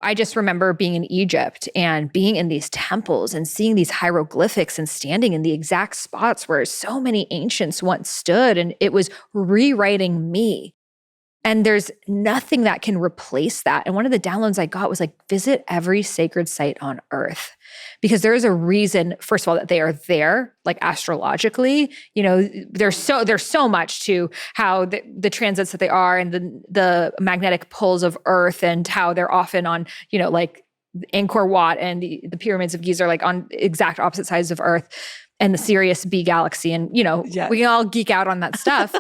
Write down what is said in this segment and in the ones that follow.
I just remember being in Egypt and being in these temples and seeing these hieroglyphics and standing in the exact spots where so many ancients once stood. And it was rewriting me. And there's nothing that can replace that. And one of the downloads I got was like, visit every sacred site on Earth. Because there is a reason, first of all, that they are there, like astrologically. There's so much to how the transits that they are and the magnetic pulls of Earth and how they're often on, like Angkor Wat and the pyramids of Giza are like on exact opposite sides of Earth and the Sirius B galaxy. And, Yes. we can all geek out on that stuff.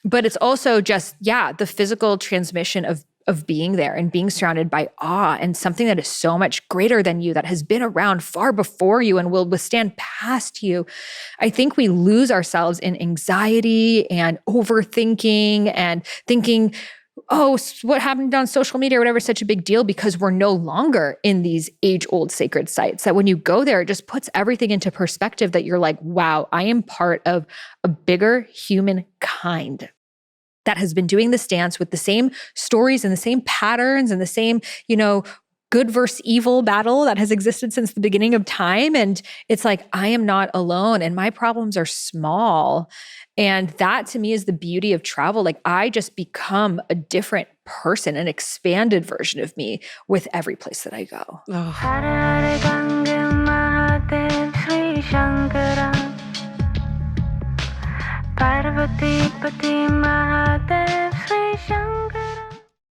But it's also just, the physical transmission of being there and being surrounded by awe and something that is so much greater than you, that has been around far before you and will withstand past you. I think we lose ourselves in anxiety and overthinking and thinking, oh, what happened on social media or whatever is such a big deal, because we're no longer in these age-old sacred sites. That when you go there, it just puts everything into perspective, that you're like, wow, I am part of a bigger humankind that has been doing this dance with the same stories and the same patterns and the same, good versus evil battle that has existed since the beginning of time. And it's like, I am not alone and my problems are small. And that to me is the beauty of travel. Like, I just become a different person, an expanded version of me with every place that I go.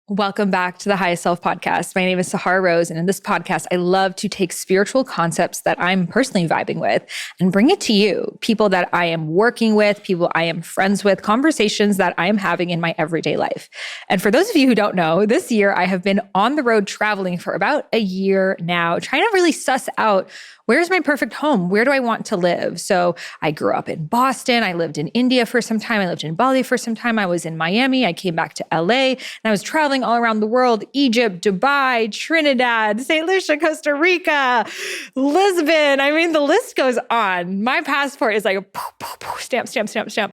Welcome back to the Highest Self podcast. My name is Sahara Rose, and in this podcast, I love to take spiritual concepts that I'm personally vibing with and bring it to you, people that I am working with, people I am friends with, conversations that I am having in my everyday life. And for those of you who don't know, this year I have been on the road traveling for about a year now, trying to really suss out, where's my perfect home? Where do I want to live? So I grew up in Boston. I lived in India for some time. I lived in Bali for some time. I was in Miami. I came back to LA, and I was traveling all around the world: Egypt, Dubai, Trinidad, St. Lucia, Costa Rica, Lisbon. I mean, the list goes on. My passport is like a stamp, stamp, stamp, stamp.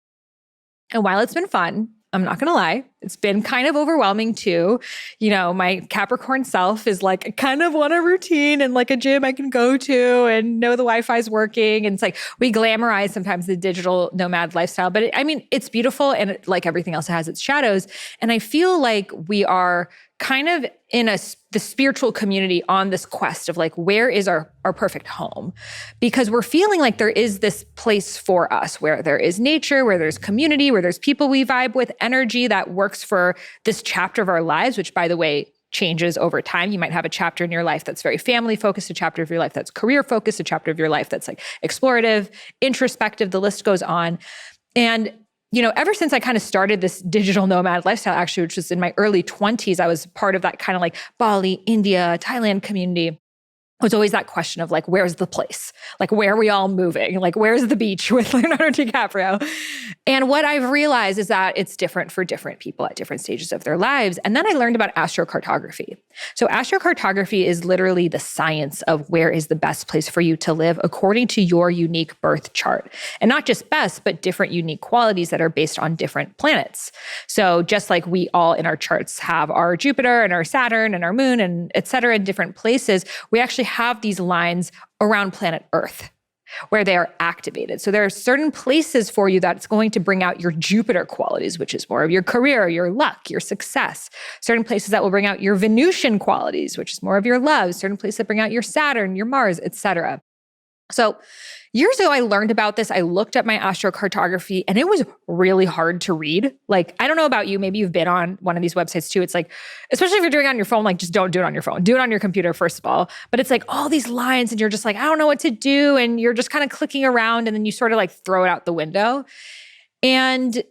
And while it's been fun, I'm not going to lie, it's been kind of overwhelming too. My Capricorn self is like, I kind of want a routine and like a gym I can go to and know the Wi-Fi is working. And it's like, we glamorize sometimes the digital nomad lifestyle, but it's beautiful. And like everything else, it has its shadows. And I feel like we are kind of in the spiritual community on this quest of like, where is our perfect home? Because we're feeling like there is this place for us where there is nature, where there's community, where there's people we vibe with, energy that works for this chapter of our lives, which, by the way, changes over time. You might have a chapter in your life that's very family focused, a chapter of your life that's career focused, a chapter of your life that's like explorative, introspective, the list goes on. And ever since I kind of started this digital nomad lifestyle, actually, which was in my early 20s, I was part of that kind of like Bali, India, Thailand community. It was always that question of like, where's the place? Like, where are we all moving? Like, where's the beach with Leonardo DiCaprio? And what I've realized is that it's different for different people at different stages of their lives. And then I learned about astrocartography. So astrocartography is literally the science of where is the best place for you to live according to your unique birth chart. And not just best, but different unique qualities that are based on different planets. So just like we all in our charts have our Jupiter and our Saturn and our moon and et cetera in different places, we actually have these lines around planet Earth where they are activated. So there are certain places for you that's going to bring out your Jupiter qualities, which is more of your career, your luck, your success. Certain places that will bring out your Venusian qualities, which is more of your love. Certain places that bring out your Saturn, your Mars, etc. So years ago, I learned about this. I looked at my astrocartography and it was really hard to read. Like, I don't know about you, maybe you've been on one of these websites too. It's like, especially if you're doing it on your phone, like just don't do it on your phone. Do it on your computer, first of all. But it's like all these lines and you're just like, I don't know what to do. And you're just kind of clicking around and then you sort of like throw it out the window. And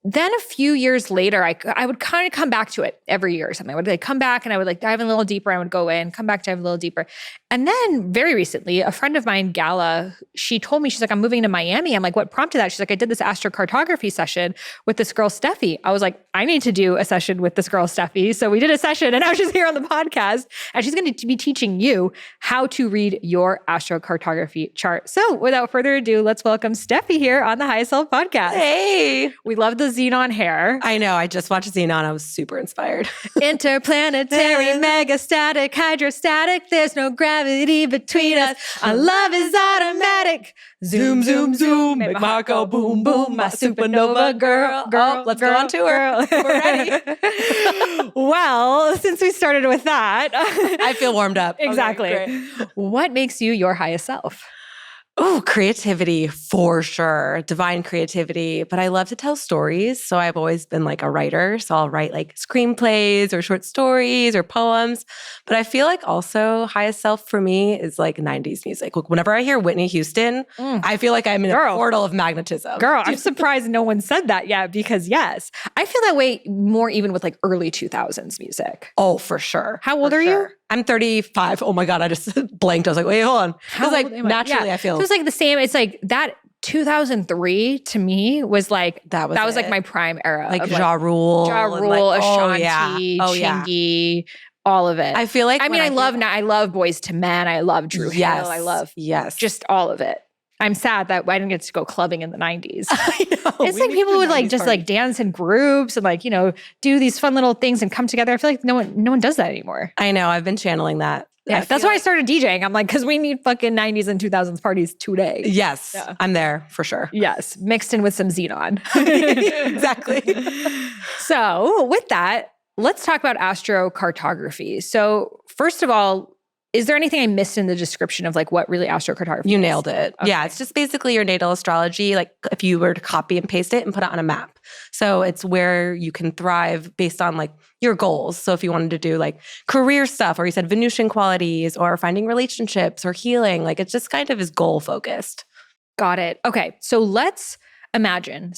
then a few years later, I would kind of come back to it every year or something. I would like come back and I would like dive in a little deeper. I would go in, come back, dive a little deeper. And then very recently, a friend of mine, Gala, she told me, she's like, I'm moving to Miami. I'm like, what prompted that? She's like, I did this astrocartography session with this girl, Steffi. I was like, I need to do a session with this girl, Steffi. So we did a session and now she's here on the podcast and she's going to be teaching you how to read your astrocartography chart. So without further ado, let's welcome Steffi here on the High Self podcast. Hey. We love the Xenon hair. I know. I just watched Xenon. I was super inspired. Interplanetary, megastatic, hydrostatic. There's no gravity between us. Our love is automatic. Zoom, zoom, zoom. Make my heart go boom, boom. My supernova girl. Let's go on tour. We're ready. Well, since we started with that. I feel warmed up. Exactly. Okay, what makes you your highest self? Oh, creativity for sure. Divine creativity. But I love to tell stories. So I've always been like a writer. So I'll write like screenplays or short stories or poems. But I feel like also highest self for me is like 90s music. Like whenever I hear Whitney Houston, I feel like I'm in a portal of magnetism. Girl, I'm surprised no one said that yet because yes, I feel that way more even with like early 2000s music. Oh, for sure. How old are you? I'm 35. Oh my God, I just blanked. I was like, wait, hold on. Because like naturally I feel. So it's like the same. It's like that 2003 to me was like, that was like my prime era. Like Ja Rule. Ashanti, Chingy, all of it. I feel like. I mean, I love Boys to Men. I love Drew Hill. I love just all of it. I'm sad that I didn't get to go clubbing in the 90s. I know. It's like people would like just like dance in groups and like, you know, do these fun little things and come together. I feel like no one does that anymore. I know. I've been channeling that. Yeah, that's why I started DJing. I'm like, because we need fucking 90s and 2000s parties today. Yes, I'm there for sure. Yes, mixed in with some Xenon. Exactly. So with that, let's talk about astrocartography. So first of all, is there anything I missed in the description of like what really astrocartography is? You nailed it. Okay. Yeah, it's just basically your natal astrology, like if you were to copy and paste it and put it on a map. So it's where you can thrive based on like your goals. So if you wanted to do like career stuff, or you said Venusian qualities, or finding relationships or healing, like it just kind of is goal focused. Got it. Okay, so let's imagine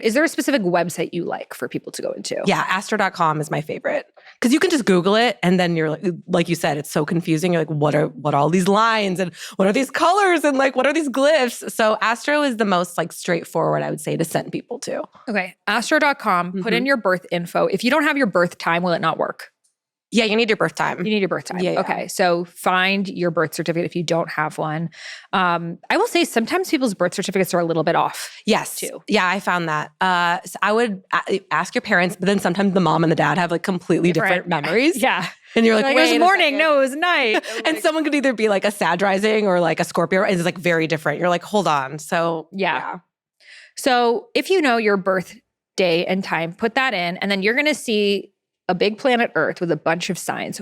is there a specific website you like for people to go into? Yeah, astro.com is my favorite. Because you can just Google it and then you're like you said, it's so confusing. You're like, what are all these lines and what are these colors and like, what are these glyphs? So Astro is the most like straightforward, I would say, to send people to. Okay, astro.com, put in your birth info. If you don't have your birth time, will it not work? Yeah, you need your birth time. You need your birth time. Yeah. Okay, so find your birth certificate if you don't have one. I will say sometimes people's birth certificates are a little bit off. Yes. Too. Yeah, I found that. So I would ask your parents, but then sometimes the mom and the dad have like completely different memories. Yeah. And you're like, it was morning. No, it was night. And someone could either be like a Sag rising or like a Scorpio. It's like very different. You're like, hold on. So yeah. So if you know your birth day and time, put that in, and then you're going to see a big planet Earth with a bunch of signs.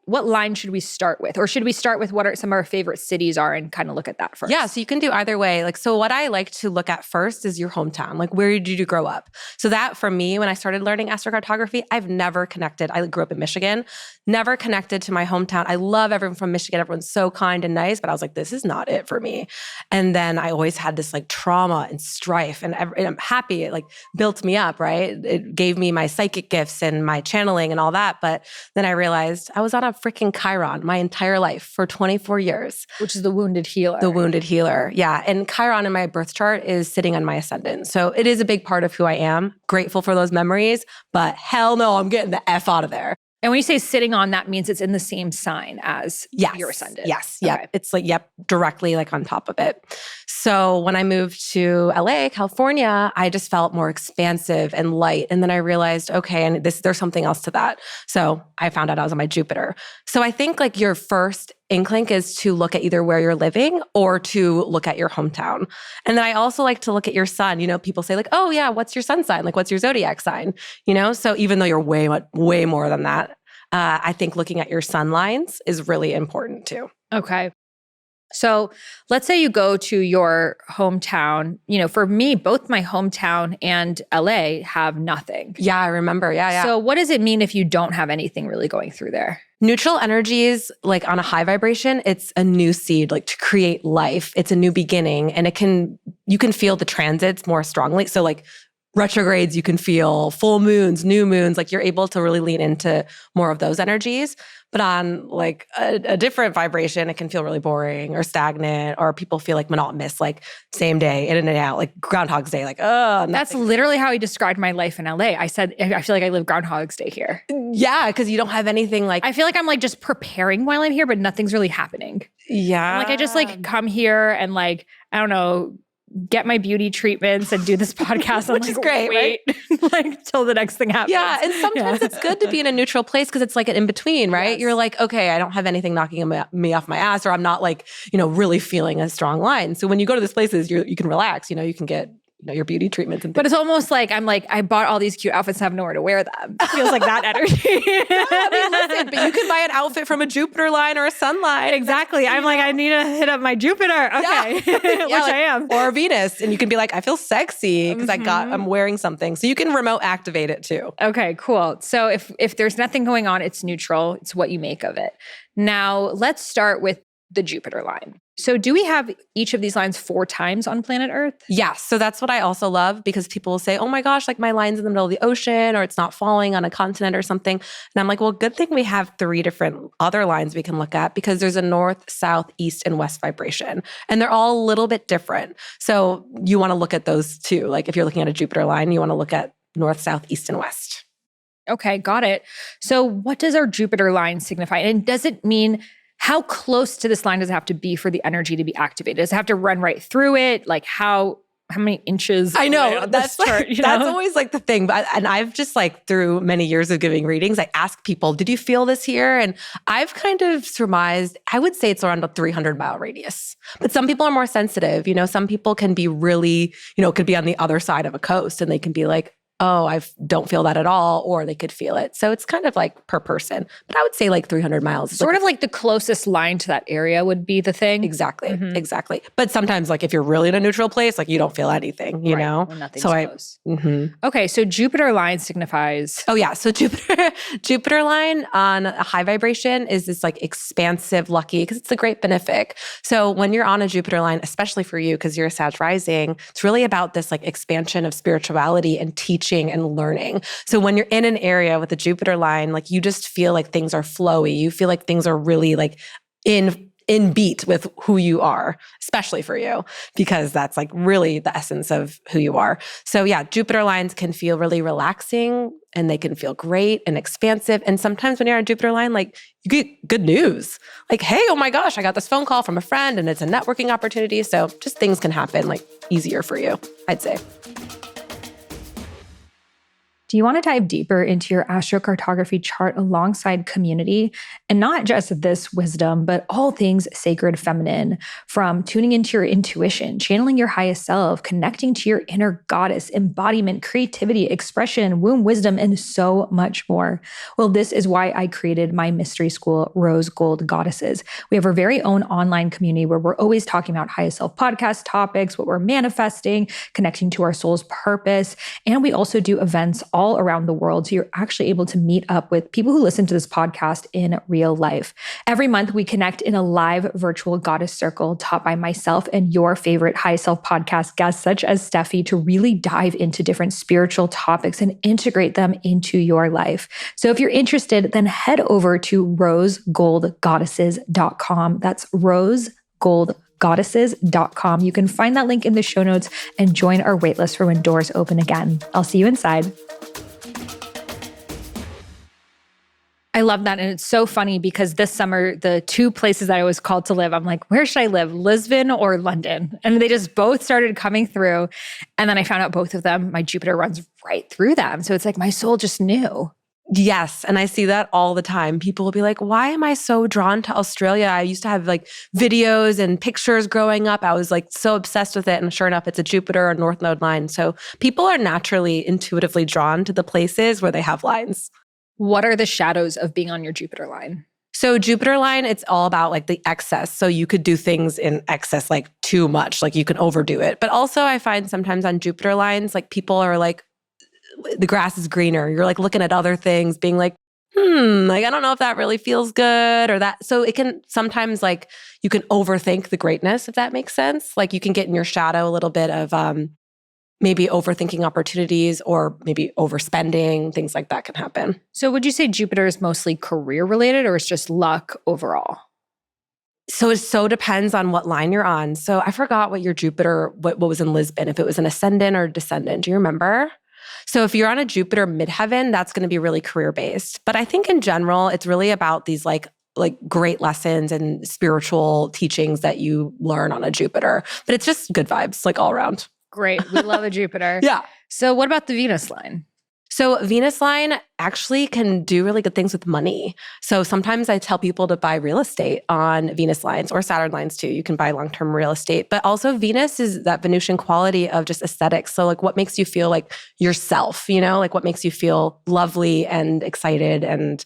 What line should we start with? Or should we start with what are some of our favorite cities are and kind of look at that first? Yeah, so you can do either way. Like, so what I like to look at first is your hometown. Like, where did you grow up? So that for me, when I started learning astrocartography, I've never connected. I grew up in Michigan, never connected to my hometown. I love everyone from Michigan. Everyone's so kind and nice, but I was like, this is not it for me. And then I always had this like trauma and strife, and I'm happy it like built me up, right? It gave me my psychic gifts and my channeling and all that. But then I realized I was on a freaking Chiron my entire life for 24 years. Which is the wounded healer. The wounded healer. Yeah. And Chiron in my birth chart is sitting on my ascendant. So it is a big part of who I am. Grateful for those memories, but hell no, I'm getting the F out of there. And when you say sitting on, that means it's in the same sign as your ascendant. Yes. Okay. Yep. It's like, directly like on top of it. So when I moved to LA, California, I just felt more expansive and light. And then I realized, okay, and there's something else to that. So I found out I was on my Jupiter. So I think like your first inkling is to look at either where you're living or to look at your hometown. And then I also like to look at your sun. You know, people say like, oh yeah, what's your sun sign? Like, what's your zodiac sign? You know, so even though you're way more than that, I think looking at your sun lines is really important too. Okay. So let's say you go to your hometown. You know, for me, both my hometown and LA have nothing. Yeah, I remember. Yeah. So what does it mean if you don't have anything really going through there? Neutral energies, like on a high vibration, it's a new seed, like to create life. It's a new beginning, and you can feel the transits more strongly. So like retrogrades, you can feel full moons, new moons, like you're able to really lean into more of those energies. But on like a different vibration, it can feel really boring or stagnant, or people feel like monotonous, like same day, in and out, like Groundhog's Day, like, oh, That's literally how he described my life in LA. I said, I feel like I live Groundhog's Day here. Yeah, because you don't have anything like. I feel like I'm like just preparing while I'm here, but nothing's really happening. Yeah. Like I just like come here and like, I don't know, get my beauty treatments and do this podcast. Which is great, wait, right? Like till the next thing happens. Yeah, and sometimes it's good to be in a neutral place because it's like an in-between, right? Yes. You're like, okay, I don't have anything knocking me off my ass, or I'm not like, really feeling a strong line. So when you go to these places, you can relax, you can get your beauty treatments and things. But it's almost like I'm like, I bought all these cute outfits and have nowhere to wear them. It feels like that energy. Listen, but you can buy an outfit from a Jupiter line or a sun line. Exactly. I'm like, I need to hit up my Jupiter. Okay. Yeah. Which I am. Or Venus. And you can be like, I feel sexy because I'm wearing something. So you can remote activate it too. Okay, cool. So if there's nothing going on, it's neutral. It's what you make of it. Now let's start with the Jupiter line. So do we have each of these lines 4 times on planet Earth? Yeah. So that's what I also love, because people will say, oh my gosh, like my line's in the middle of the ocean, or it's not falling on a continent or something. And I'm like, well, good thing we have 3 different other lines we can look at, because there's a north, south, east, and west vibration. And they're all a little bit different. So you want to look at those too. Like if you're looking at a Jupiter line, you want to look at north, south, east, and west. Okay, got it. So what does our Jupiter line signify? And does it mean how close to this line does it have to be for the energy to be activated? Does it have to run right through it? Like how many inches? I know that's chart, that's always like the thing. But and I've just like through many years of giving readings, I ask people, did you feel this here? And I've kind of surmised, I would say it's around a 300-mile radius. But some people are more sensitive. Some people can be really, could be on the other side of a coast and they can be like, oh, I don't feel that at all, or they could feel it. So it's kind of like per person. But I would say like 300 miles. Sort of like the closest line to that area would be the thing. Exactly. Exactly. But sometimes like if you're really in a neutral place, like you don't feel anything, you know? Well, nothing's so close. Okay, so Jupiter line signifies... Oh yeah, so Jupiter line on a high vibration is this like expansive, lucky, because it's a great benefic. So when you're on a Jupiter line, especially for you, because you're a Sag rising, it's really about this like expansion of spirituality and teaching and learning. So when you're in an area with a Jupiter line, like you just feel like things are flowy. You feel like things are really like in beat with who you are, especially for you, because that's like really the essence of who you are. So yeah, Jupiter lines can feel really relaxing and they can feel great and expansive. And sometimes when you're on a Jupiter line, like you get good news. Like, hey, oh my gosh, I got this phone call from a friend and it's a networking opportunity. So just things can happen like easier for you, I'd say. Do you want to dive deeper into your astrocartography chart alongside community? And not just this wisdom, but all things sacred feminine, from tuning into your intuition, channeling your highest self, connecting to your inner goddess, embodiment, creativity, expression, womb wisdom, and so much more. Well, this is why I created my mystery school, Rose Gold Goddesses. We have our very own online community where we're always talking about highest self podcast topics, what we're manifesting, connecting to our soul's purpose. And we also do events all around the world. So you're actually able to meet up with people who listen to this podcast in real life. Every month, we connect in a live virtual goddess circle taught by myself and your favorite high self podcast guests, such as Stephie, to really dive into different spiritual topics and integrate them into your life. So if you're interested, then head over to rosegoldgoddesses.com. That's rosegoldgoddesses.com. You can find that link in the show notes and join our waitlist for when doors open again. I'll see you inside. I love that. And it's so funny because this summer, the 2 places that I was called to live, I'm like, where should I live? Lisbon or London? And they just both started coming through. And then I found out both of them, my Jupiter runs right through them. So it's like my soul just knew. Yes. And I see that all the time. People will be like, why am I so drawn to Australia? I used to have like videos and pictures growing up. I was like so obsessed with it. And sure enough, it's a Jupiter or North Node line. So people are naturally intuitively drawn to the places where they have lines. What are the shadows of being on your Jupiter line? So Jupiter line, it's all about like the excess. So you could do things in excess, like too much, like you can overdo it. But also I find sometimes on Jupiter lines, like people are like, the grass is greener. You're like looking at other things being like, like, I don't know if that really feels good or that. So it can sometimes like, you can overthink the greatness, if that makes sense. Like you can get in your shadow a little bit of, maybe overthinking opportunities or maybe overspending, things like that can happen. So would you say Jupiter is mostly career related or it's just luck overall? So it so depends on what line you're on. So I forgot what your Jupiter, what was in Lisbon, if it was an ascendant or descendant. Do you remember? So if you're on a Jupiter midheaven, that's going to be really career-based. But I think in general, it's really about these like great lessons and spiritual teachings that you learn on a Jupiter. But it's just good vibes, like all around. Great. We love a Jupiter. Yeah. So what about the Venus line? So Venus line actually can do really good things with money. So sometimes I tell people to buy real estate on Venus lines or Saturn lines too. You can buy long-term real estate, but also Venus is that Venusian quality of just aesthetics. So like what makes you feel like yourself, like what makes you feel lovely and excited and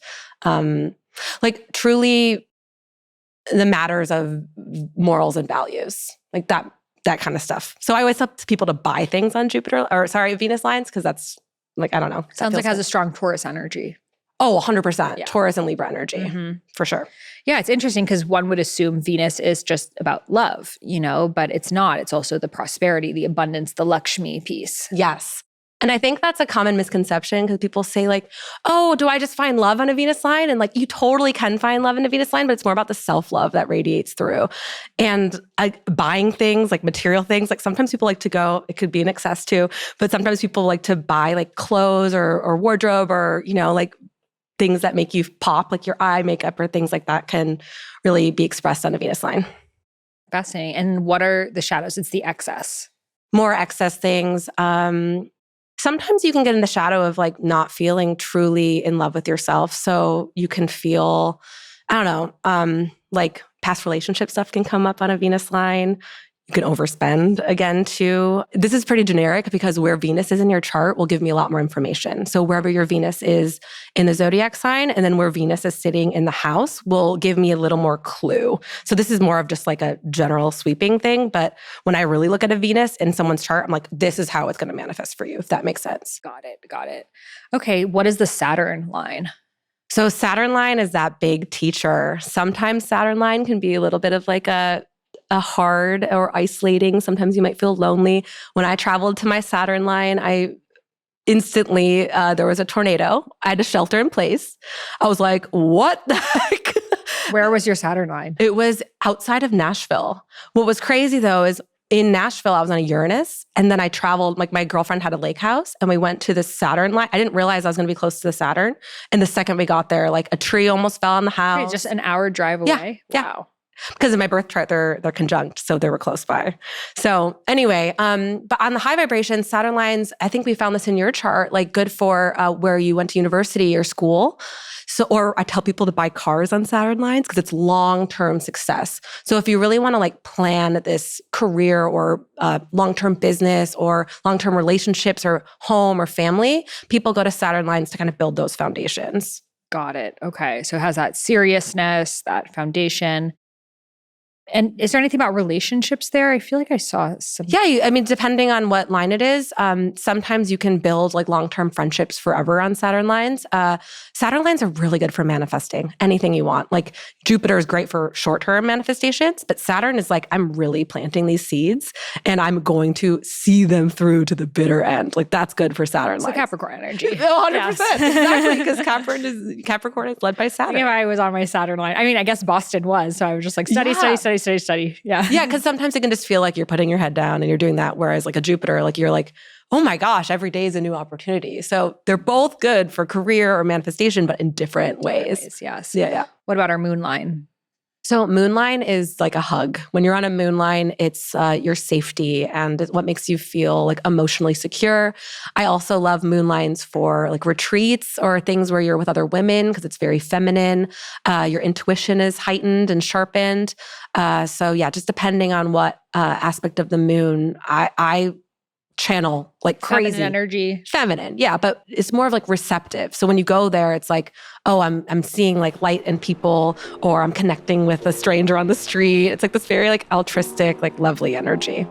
like truly the matters of morals and values, like that kind of stuff. So I always tell people to buy things on Venus lines because that's like, I don't know. Sounds like it has a strong Taurus energy. Oh, 100%. Yeah. Taurus and Libra energy, for sure. Yeah, it's interesting because one would assume Venus is just about love, but it's not. It's also the prosperity, the abundance, the Lakshmi piece. Yes. And I think that's a common misconception because people say like, oh, do I just find love on a Venus line? And like, you totally can find love in a Venus line, but it's more about the self-love that radiates through. And buying things, like material things, like sometimes people like to go, it could be an excess too, but sometimes people like to buy like clothes or wardrobe or, like things that make you pop, like your eye makeup or things like that can really be expressed on a Venus line. Fascinating. And what are the shadows? It's the excess. More excess things. Sometimes you can get in the shadow of like not feeling truly in love with yourself. So you can feel, I don't know, like past relationship stuff can come up on a Venus line. You can overspend again too. This is pretty generic because where Venus is in your chart will give me a lot more information. So wherever your Venus is in the zodiac sign and then where Venus is sitting in the house will give me a little more clue. So this is more of just like a general sweeping thing. But when I really look at a Venus in someone's chart, I'm like, this is how it's going to manifest for you, if that makes sense. Got it. Okay, what is the Saturn line? So Saturn line is that big teacher. Sometimes Saturn line can be a little bit of like a hard or isolating. Sometimes you might feel lonely. When I traveled to my Saturn line, I instantly, there was a tornado. I had to shelter in place. I was like, what the heck? Where was your Saturn line? It was outside of Nashville. What was crazy though is in Nashville, I was on a Uranus and then I traveled, like my girlfriend had a lake house and we went to the Saturn line. I didn't realize I was going to be close to the Saturn. And the second we got there, like a tree almost fell on the house. Okay, just an hour drive away? Yeah. Wow. Because in my birth chart, they're conjunct, so they were close by. So anyway, but on the high vibration, Saturn lines, I think we found this in your chart, like good for where you went to university or school. So, or I tell people to buy cars on Saturn lines because it's long-term success. So if you really want to like plan this career or long-term business or long-term relationships or home or family, people go to Saturn lines to kind of build those foundations. Got it. Okay. So it has that seriousness, that foundation. And is there anything about relationships there? I feel like I saw some. Yeah, I mean, depending on what line it is, sometimes you can build like long-term friendships forever on Saturn lines. Saturn lines are really good for manifesting anything you want. Like Jupiter is great for short-term manifestations, but Saturn is like, I'm really planting these seeds and I'm going to see them through to the bitter end. Like that's good for Saturn it's lines. the Capricorn energy. 100%. Yes. Exactly, because Capricorn is led by Saturn. I was on my Saturn line. I mean, I guess Boston was. So I was just like, study. Yeah. Yeah, because sometimes it can just feel like you're putting your head down and you're doing that. Whereas like a Jupiter, like you're like, oh my gosh, every day is a new opportunity. So they're both good for career or manifestation, but in different ways. Yes. Yeah. What about our moon line? So moon line is like a hug. When you're on a moon line, it's your safety and what makes you feel like emotionally secure. I also love moon lines for like retreats or things where you're with other women because it's very feminine. Your intuition is heightened and sharpened. So yeah, just depending on what aspect of the moon, I channel like crazy Feminine energy. Feminine, yeah, but it's more of like receptive. So when you go there, it's like, oh, I'm seeing like light in people, or I'm connecting with a stranger on the street. It's like this very like altruistic, like lovely energy.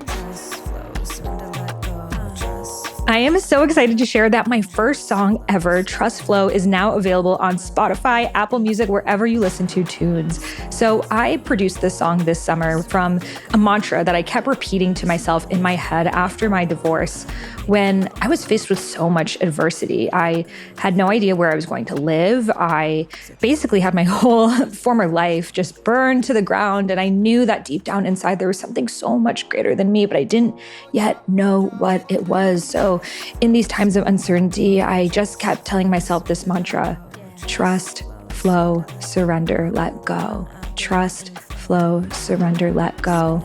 Just flows when to let go. Just I am so excited to share that my first song ever, Trust Flow, is now available on Spotify, Apple Music, wherever you listen to tunes. So I produced this song this summer from a mantra that I kept repeating to myself in my head after my divorce when I was faced with so much adversity. I had no idea where I was going to live. I basically had my whole former life just burned to the ground, and I knew that deep down inside there was something so much greater than me, but I didn't yet know what it was. So in these times of uncertainty, I just kept telling myself this mantra: trust, flow, surrender, let go. Trust, flow, surrender, let go.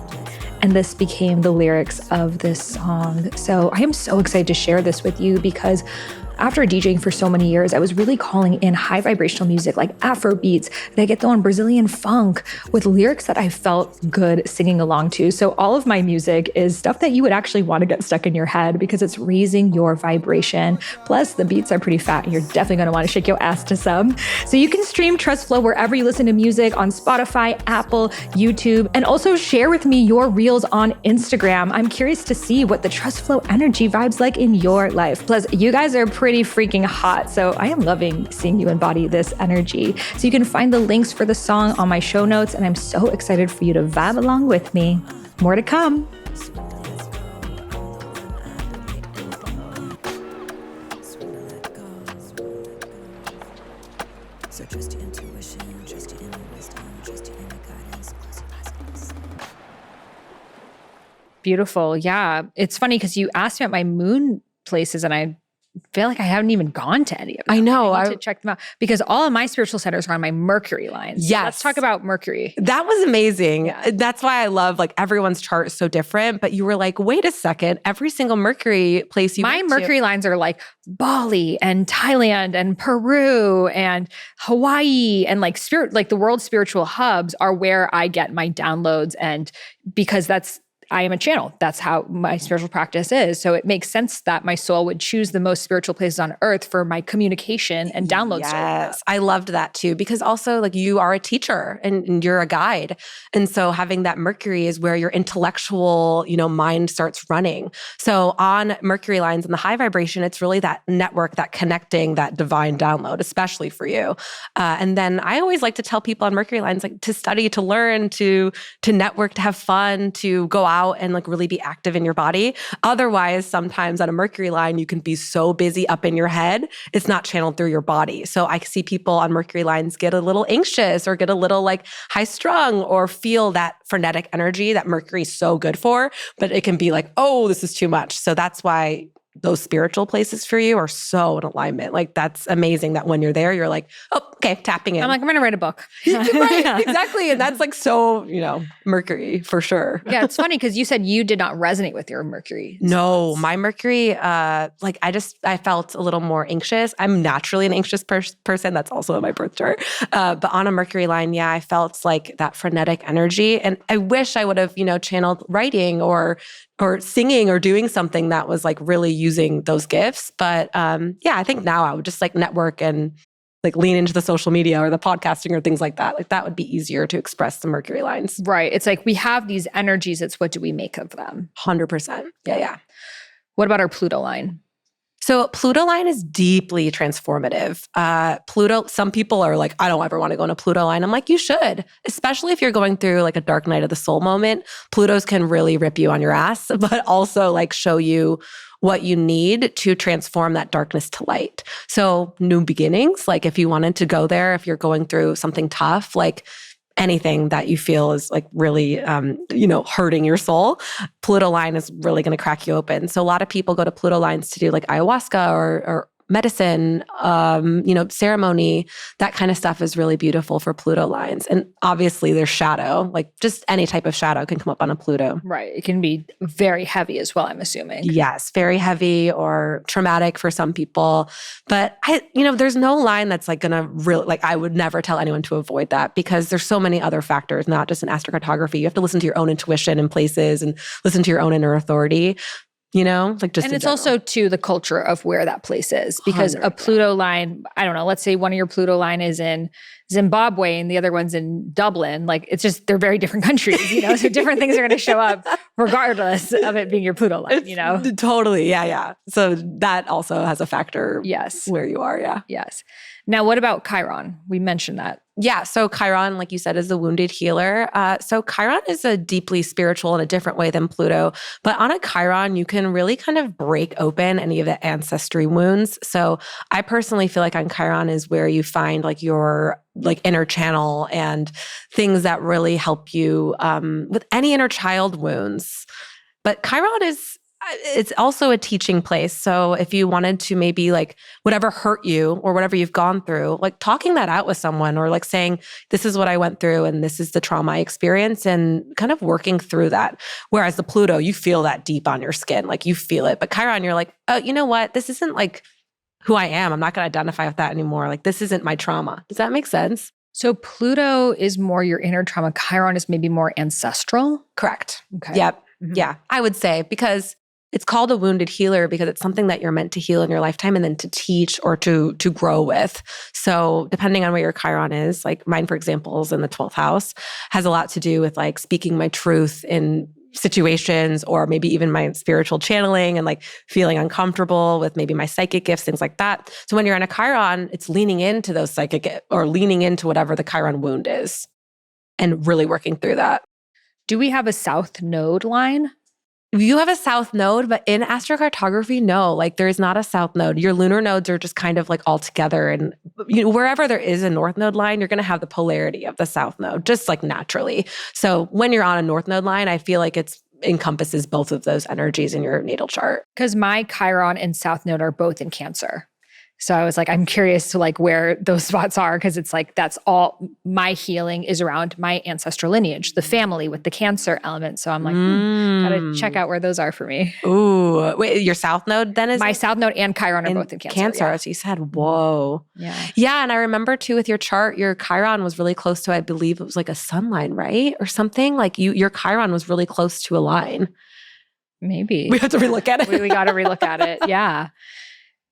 And this became the lyrics of this song. So I am so excited to share this with you because after DJing for so many years, I was really calling in high vibrational music like Afro beats, reggaeton, Brazilian funk with lyrics that I felt good singing along to. So all of my music is stuff that you would actually want to get stuck in your head because it's raising your vibration. Plus the beats are pretty fat and you're definitely going to want to shake your ass to some. So you can stream Trust Flow wherever you listen to music on Spotify, Apple, YouTube, and also share with me your reels on Instagram. I'm curious to see what the Trust Flow energy vibes like in your life. Plus you guys are pretty freaking hot. So I am loving seeing you embody this energy. So you can find the links for the song on my show notes, and I'm so excited for you to vibe along with me. More to come. So trust your intuition, trust your inner wisdom, trust your inner guidance. Beautiful. Yeah. It's funny because you asked me about my moon places and I feel like I haven't even gone to any of them. I know. I need to check them out because all of my spiritual centers are on my Mercury lines. So yes. let's talk about Mercury. That was amazing. Yeah. That's why I love like everyone's chart is so different. But you were like, wait a second, every single Mercury place you My Mercury lines are like Bali and Thailand and Peru and Hawaii and like the world's spiritual hubs are where I get my downloads. And because I am a channel. That's how my spiritual practice is. So it makes sense that my soul would choose the most spiritual places on earth for my communication and downloads. Yes, I loved that too, because also like you are a teacher and you're a guide. And so having that Mercury is where your intellectual, mind starts running. So on Mercury lines in the high vibration, it's really that network, that connecting, that divine download, especially for you. And then I always like to tell people on Mercury lines, like to study, to learn, to network, to have fun, to go out and like really be active in your body. Otherwise, sometimes on a Mercury line, you can be so busy up in your head, it's not channeled through your body. So I see people on Mercury lines get a little anxious or get a little like high strung or feel that frenetic energy that Mercury is so good for, but it can be like, oh, this is too much. So that's why those spiritual places for you are so in alignment. Like that's amazing that when you're there, you're like, oh, okay, tapping in. I'm like, I'm going to write a book. Right, exactly. And that's like so, Mercury for sure. Yeah, it's funny because you said you did not resonate with your Mercury. No, my Mercury, I felt a little more anxious. I'm naturally an anxious person. That's also in my birth chart. But on a Mercury line, yeah, I felt like that frenetic energy. And I wish I would have, channeled writing or singing or doing something that was like really using those gifts. But I think now I would just like network and like lean into the social media or the podcasting or things like that. Like that would be easier to express the Mercury lines. Right. It's like we have these energies. It's what do we make of them? 100%. Yeah. What about our Pluto line? So Pluto line is deeply transformative. Pluto, some people are like, I don't ever want to go on a Pluto line. I'm like, you should, especially if you're going through like a dark night of the soul moment. Plutos can really rip you on your ass, but also like show you what you need to transform that darkness to light. So new beginnings, like if you wanted to go there, if you're going through something tough, like anything that you feel is like really, hurting your soul, Pluto line is really going to crack you open. So a lot of people go to Pluto lines to do like ayahuasca or medicine, ceremony, that kind of stuff is really beautiful for Pluto lines. And obviously there's shadow, like just any type of shadow can come up on a Pluto. Right. It can be very heavy as well, I'm assuming. Yes, very heavy or traumatic for some people. But there's no line that's like going to really, like I would never tell anyone to avoid that because there's so many other factors, not just in astrocartography. You have to listen to your own intuition in places and listen to your own inner authority. Like just and it's also to the culture of where that place is because a Pluto line, I don't know, let's say one of your Pluto line is in Zimbabwe and the other one's in Dublin. Like it's just, they're very different countries, so different things are going to show up. regardless of it being your Pluto line, you know? Totally. Yeah. Yeah. So that also has a factor. Yes. Where you are. Yeah. Yes. Now, what about Chiron? We mentioned that. Yeah. So Chiron, like you said, is the wounded healer. So Chiron is a deeply spiritual in a different way than Pluto. But on a Chiron, you can really kind of break open any of the ancestry wounds. So I personally feel like on Chiron is where you find like your like inner channel and things that really help you with any inner child wounds. But Chiron it's also a teaching place. So if you wanted to maybe like whatever hurt you or whatever you've gone through, like talking that out with someone or like saying, this is what I went through and this is the trauma I experienced and kind of working through that. Whereas the Pluto, you feel that deep on your skin, like you feel it. But Chiron, you're like, oh, you know what? This isn't like who I am. I'm not going to identify with that anymore. Like this isn't my trauma. Does that make sense? So Pluto is more your inner trauma. Chiron is maybe more ancestral. Correct. Okay. Yep. Mm-hmm. Yeah, I would say because it's called a wounded healer because it's something that you're meant to heal in your lifetime and then to teach or to grow with. So depending on where your Chiron is, like mine, for example, is in the 12th house, has a lot to do with like speaking my truth in situations or maybe even my spiritual channeling and like feeling uncomfortable with maybe my psychic gifts, things like that. So when you're in a Chiron, it's leaning into those psychic or leaning into whatever the Chiron wound is and really working through that. Do we have a south node line? You have a south node, but in astrocartography, no, like there is not a south node. Your lunar nodes are just kind of like all together. And you know, wherever there is a north node line, you're going to have the polarity of the south node, just like naturally. So when you're on a north node line, I feel like it encompasses both of those energies in your natal chart. Because my Chiron and south node are both in Cancer. So I was like, I'm curious to like where those spots are because it's like that's all my healing is around my ancestral lineage, the family with the Cancer element. So I'm like, gotta check out where those are for me. Ooh, wait, your south node then is my south node and Chiron are both in Cancer. Cancer, Yeah. as you said, whoa, yeah. And I remember too with your chart, your Chiron was really close to, I believe it was like a sun line, right, or something. Like your Chiron was really close to a line. Maybe we have to relook at it. we got to relook at it. Yeah.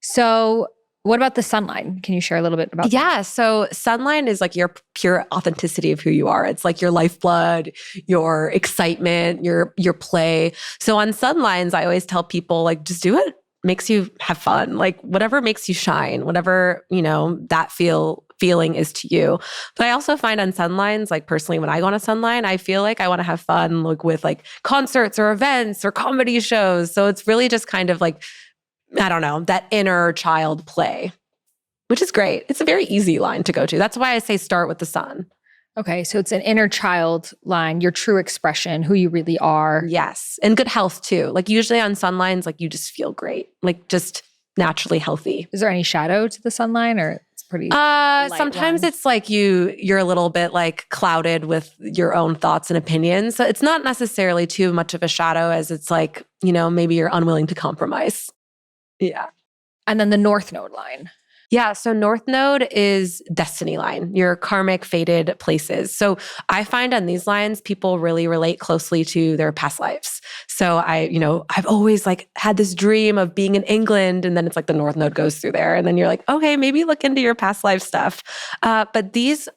So. What about the sunline? Can you share a little bit about that? Yeah. So sunline is like your pure authenticity of who you are. It's like your lifeblood, your excitement, your play. So on sunlines, I always tell people like, just do what makes you have fun. Like whatever makes you shine, whatever, you know, that feeling is to you. But I also find on sunlines, like personally, when I go on a sunline, I feel like I want to have fun like with like concerts or events or comedy shows. So it's really just kind of like, I don't know, that inner child play, which is great. It's a very easy line to go to. That's why I say start with the sun. Okay. So it's an inner child line, your true expression, who you really are. Yes. And good health too. Like usually on sun lines, like you just feel great, like just naturally healthy. Is there any shadow to the sun line or it's pretty light sometimes line? It's like you're a little bit like clouded with your own thoughts and opinions. So it's not necessarily too much of a shadow as it's like, you know, maybe you're unwilling to compromise. Yeah. And then the north node line. Yeah. So north node is destiny line, your karmic fated places. So I find on these lines, people really relate closely to their past lives. So I've always like had this dream of being in England and then it's like the north node goes through there. And then you're like, okay, maybe look into your past life stuff. But these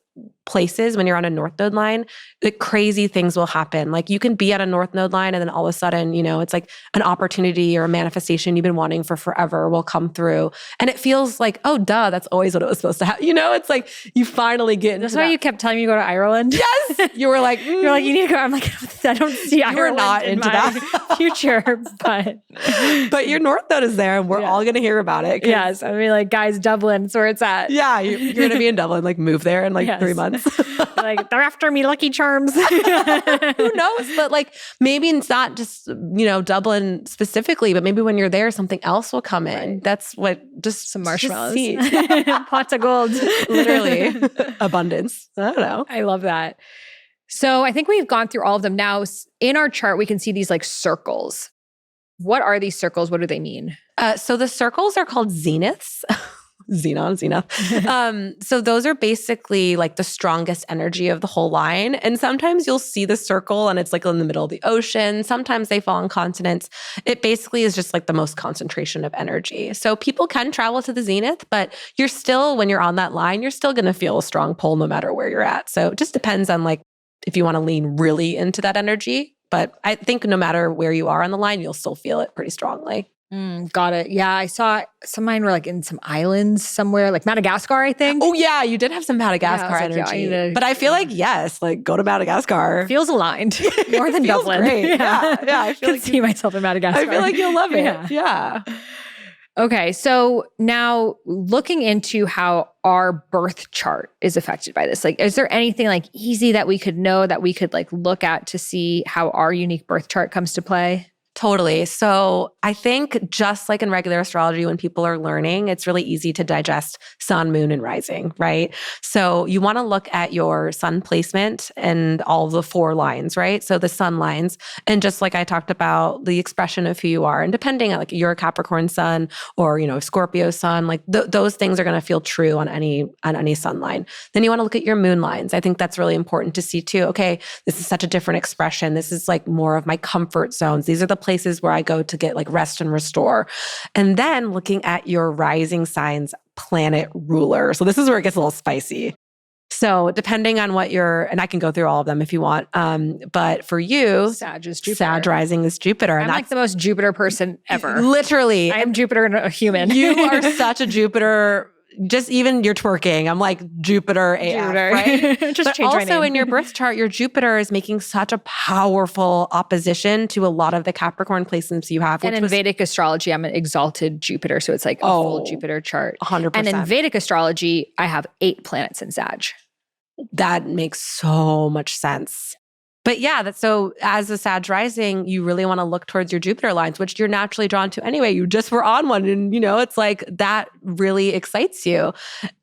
places, when you're on a north node line, the crazy things will happen. Like you can be on a north node line and then all of a sudden, you know, it's like an opportunity or a manifestation you've been wanting for forever will come through. And it feels like, oh, duh, that's always what it was supposed to happen. You know, it's like you finally get into That's why you kept telling me to go to Ireland. Yes. You were like, you're like, you need to go. I'm like, I don't see Ireland. You're not in into my that future, but your north node is there and we're all going to hear about it. Yes. I mean, like, guys, Dublin's where it's at. Yeah. You're going to be in Dublin, like move there in like 3 months. Like they're after me, Lucky Charms. Who knows? But like maybe it's not just, you know, Dublin specifically, but maybe when you're there, something else will come in. Right. That's what just some marshmallows, pots of gold, literally abundance. I don't know. I love that. So I think we've gone through all of them. Now in our chart, we can see these like circles. What are these circles? What do they mean? So the circles are called zeniths. Zenith. So those are basically like the strongest energy of the whole line. And sometimes you'll see the circle and it's like in the middle of the ocean. Sometimes they fall on continents. It basically is just like the most concentration of energy. So people can travel to the zenith, but you're still, when you're on that line, you're still going to feel a strong pull no matter where you're at. So it just depends on like, if you want to lean really into that energy, But I think no matter where you are on the line, you'll still feel it pretty strongly. Got it. Yeah, I saw some of mine were like in some islands somewhere, like Madagascar, I think. Oh yeah, you did have some Madagascar energy. But I feel like, yes, like go to Madagascar. Feels aligned more than feels Dublin. Great. Yeah. I feel like see myself in Madagascar. I feel like you'll love it. Yeah. Okay, so now looking into how our birth chart is affected by this, like, is there anything like easy that we could know that we could like look at to see how our unique birth chart comes to play? Totally. So I think just like in regular astrology, when people are learning, it's really easy to digest sun, moon, and rising, right? So you want to look at your sun placement and all the 4 lines, right? So the sun lines, and just like I talked about, the expression of who you are, and depending on like you're a Capricorn sun or Scorpio sun, like those things are going to feel true on any sun line. Then you want to look at your moon lines. I think that's really important to see too. Okay, this is such a different expression. This is like more of my comfort zones. These are the places where I go to get like rest and restore. And then looking at your rising signs planet ruler. So this is where it gets a little spicy. So depending on what and I can go through all of them if you want. But for you, Sag is Jupiter. Sag rising is Jupiter. I'm like the most Jupiter person ever. Literally. I'm Jupiter and a human. You are such a Jupiter. Just even your twerking, I'm like Jupiter AF, right? Just but change my name. Also in your birth chart, your Jupiter is making such a powerful opposition to a lot of the Capricorn placements you have. And in Vedic astrology, I'm an exalted Jupiter. So it's like a full Jupiter chart. 100%. And in Vedic astrology, I have 8 planets in Sag. That makes so much sense. But yeah, so as a Sag rising, you really want to look towards your Jupiter lines, which you're naturally drawn to anyway. You just were on one and, it's like that really excites you.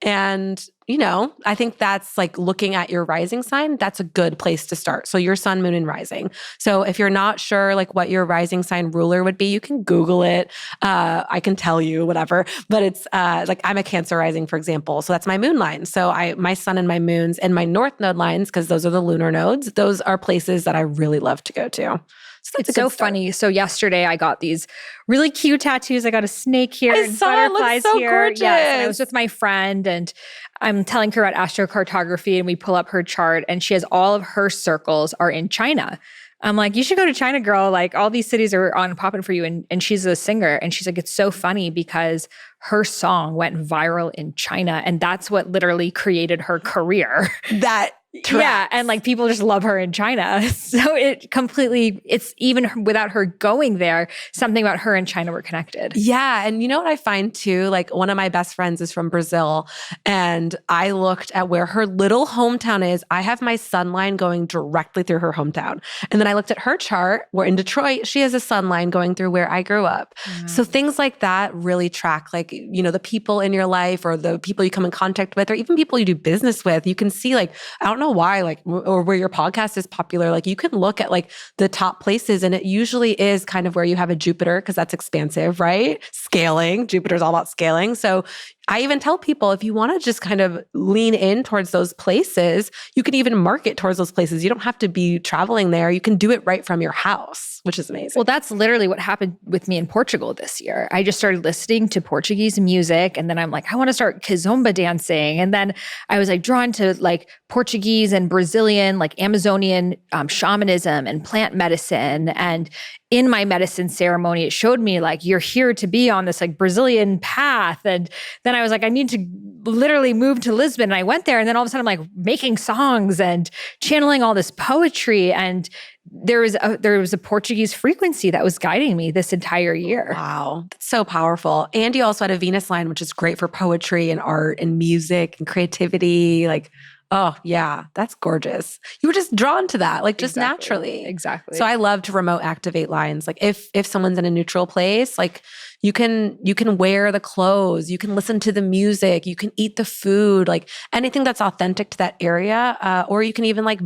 And, I think that's like looking at your rising sign, that's a good place to start. So your sun, moon, and rising. So if you're not sure like what your rising sign ruler would be, you can Google it. I can tell you whatever, but it's like I'm a Cancer rising, for example. So that's my moon line. So my sun and my moons and my north node lines, because those are the lunar nodes, those are places that I really love to go to. So it's so funny. So yesterday I got these really cute tattoos. I got a snake here and butterflies so here. Gorgeous. Yes, and I was with my friend and I'm telling her about astrocartography and we pull up her chart and she has all of her circles are in China. I'm like, you should go to China, girl. Like all these cities are on popping for you. And she's a singer. And she's like, it's so funny because her song went viral in China. And that's what literally created her career. That tracks. Yeah. And like people just love her in China. So it's even without her going there, something about her and China were connected. Yeah. And you know what I find too? Like one of my best friends is from Brazil. And I looked at where her little hometown is. I have my sun line going directly through her hometown. And then I looked at her chart where in Detroit, she has a sun line going through where I grew up. So things like that really track like, the people in your life or the people you come in contact with, or even people you do business with. You can see like, I don't know why, like, or where your podcast is popular. Like you can look at like the top places and it usually is kind of where you have a Jupiter because that's expansive, right? Scaling. Jupiter's all about scaling. So I even tell people if you want to just kind of lean in towards those places, you can even market towards those places. You don't have to be traveling there. You can do it right from your house, which is amazing. Well, that's literally what happened with me in Portugal this year. I just started listening to Portuguese music and then I'm like, I want to start kizomba dancing. And then I was like drawn to like Portuguese and Brazilian, like Amazonian shamanism and plant medicine. And in my medicine ceremony, it showed me like, you're here to be on this like Brazilian path. And then I was like, I need to literally move to Lisbon. And I went there and then all of a sudden I'm like making songs and channeling all this poetry. And there was a Portuguese frequency that was guiding me this entire year. Wow. That's so powerful. And you also had a Venus line, which is great for poetry and art and music and creativity. Like, oh yeah, that's gorgeous. You were just drawn to that, like just naturally. Exactly. So I love to remote activate lines. Like if someone's in a neutral place, like you can wear the clothes, you can listen to the music, you can eat the food, like anything that's authentic to that area. Or you can even like,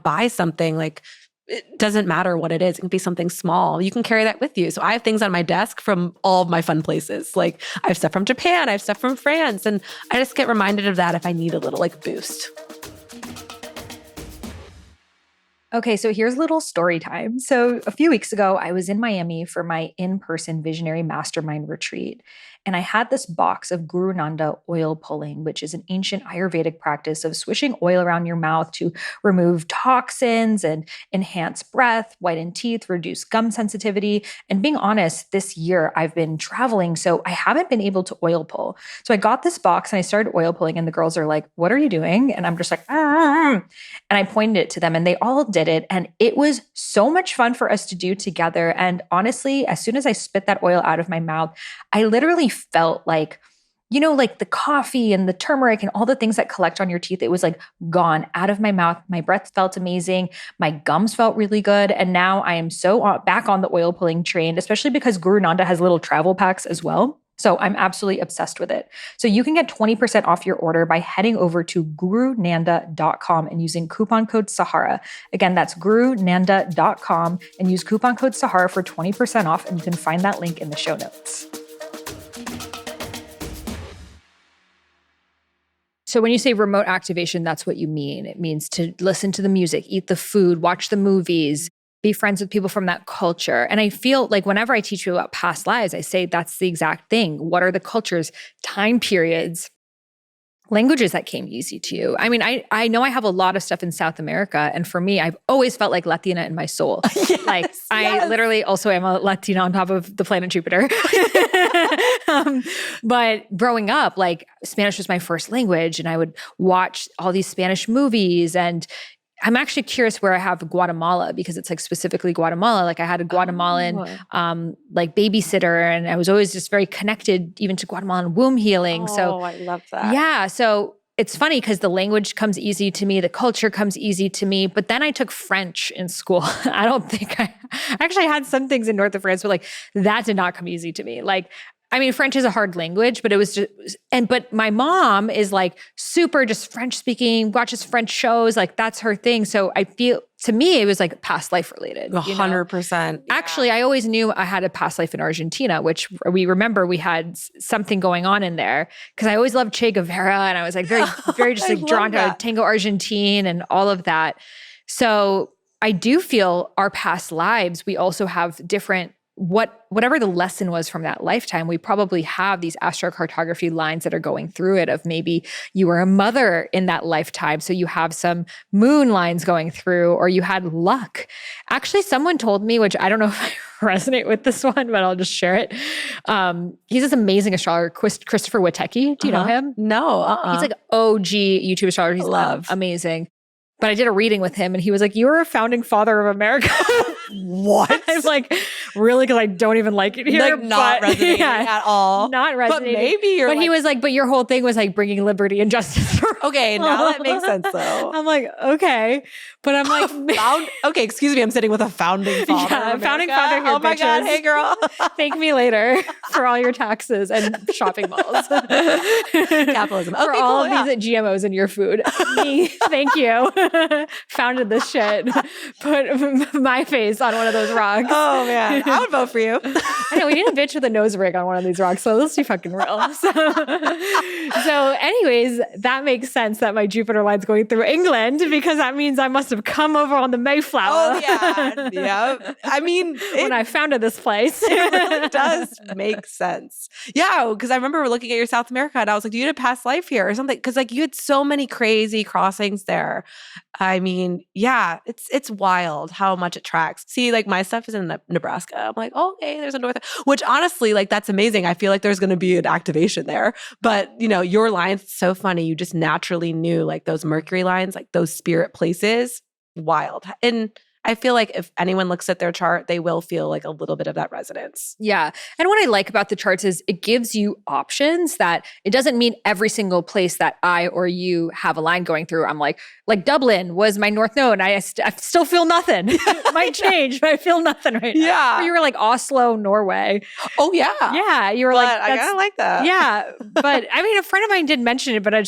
buy something like, it doesn't matter what it is. It can be something small. You can carry that with you. So I have things on my desk from all of my fun places. Like I have stuff from Japan, I have stuff from France. And I just get reminded of that if I need a little like boost. Okay, so here's a little story time. So a few weeks ago, I was in Miami for my in-person visionary mastermind retreat. And I had this box of Guru Nanda oil pulling, which is an ancient Ayurvedic practice of swishing oil around your mouth to remove toxins and enhance breath, whiten teeth, reduce gum sensitivity. And being honest, this year I've been traveling, so I haven't been able to oil pull. So I got this box and I started oil pulling, and the girls are like, "What are you doing?" And I'm just like, "Mm." And I pointed it to them, and they all did it. And it was so much fun for us to do together. And honestly, as soon as I spit that oil out of my mouth, I literally felt like, like the coffee and the turmeric and all the things that collect on your teeth, it was like gone out of my mouth. My breath felt amazing. My gums felt really good. And now I am so back on the oil pulling train, especially because Guru Nanda has little travel packs as well. So I'm absolutely obsessed with it. So you can get 20% off your order by heading over to gurunanda.com and using coupon code Sahara. Again, that's gurunanda.com and use coupon code Sahara for 20% off. And you can find that link in the show notes. So when you say remote activation, that's what you mean. It means to listen to the music, eat the food, watch the movies, be friends with people from that culture. And I feel like whenever I teach you about past lives, I say that's the exact thing. What are the cultures, time periods, languages that came easy to you? I mean, I know I have a lot of stuff in South America. And for me, I've always felt like Latina in my soul. Yes, I literally also am a Latina on top of the planet Jupiter. But growing up, like Spanish was my first language, and I would watch all these Spanish movies. And I'm actually curious where I have Guatemala, because it's like specifically Guatemala. Like I had a Guatemalan like babysitter, and I was always just very connected even to Guatemalan womb healing. Oh, I love that. Yeah. So it's funny because the language comes easy to me, the culture comes easy to me. But then I took French in school. I don't think I actually had some things in north of France, but like that did not come easy to me. Like, I mean, French is a hard language, but it was just, but my mom is like super just French speaking, watches French shows, like that's her thing. So I feel, to me, it was like past life related. 100%. Yeah. Actually, I always knew I had a past life in Argentina, which we remember we had something going on in there, because I always loved Che Guevara, and I was like very just like drawn to Tango Argentine and all of that. So I do feel our past lives, we also have different, whatever the lesson was from that lifetime, we probably have these astrocartography lines that are going through it, of maybe you were a mother in that lifetime, so you have some moon lines going through, or you had luck. Actually, someone told me, which I don't know if I resonate with this one, but I'll just share it. He's this amazing astrologer, Christopher Witecki. Do you know him? No. He's like OG YouTube astrologer. He's amazing. But I did a reading with him, and he was like, "You were a founding father of America." What? I'm like, really? Because I don't even like it here. Like not resonating at all. Not resonating. But maybe you're But he was like, but your whole thing was like bringing liberty and justice for all. Okay, now that makes sense though. I'm like, okay. But I'm like, okay, excuse me, I'm sitting with a founding father. Yeah, founding father here, oh my God, hey girl. Thank me later for all your taxes and shopping malls. Capitalism. Okay, for all of these GMOs in your food. Me, thank you. Founded this shit. Put my face on one of those rocks. Oh man, I would vote for you. I know, we need a bitch with a nose rig on one of these rocks, so let's be fucking real. So anyways, that makes sense that my Jupiter line's going through England, because that means I must have come over on the Mayflower. Oh yeah, yeah. I mean, when I founded this place. It really does make sense. Yeah, because I remember looking at your South America, and I was like, you had a past life here or something, because like you had so many crazy crossings there. I mean, yeah, it's wild how much it tracks. See, like my stuff is in Nebraska. I'm like, oh, okay, there's a north, which honestly, like that's amazing. I feel like there's going to be an activation there. But you know, your line's so funny. You just naturally knew like those Mercury lines, like those spirit places, wild. And I feel like if anyone looks at their chart, they will feel like a little bit of that resonance. Yeah. And what I like about the charts is it gives you options, that it doesn't mean every single place that I or you have a line going through. I'm like Dublin was my north node. I still feel nothing. It might change, but I feel nothing right now. Yeah. Or you were like Oslo, Norway. Oh yeah. Yeah. You were like, I kind of like that. Yeah. But I mean, a friend of mine did mention it, but I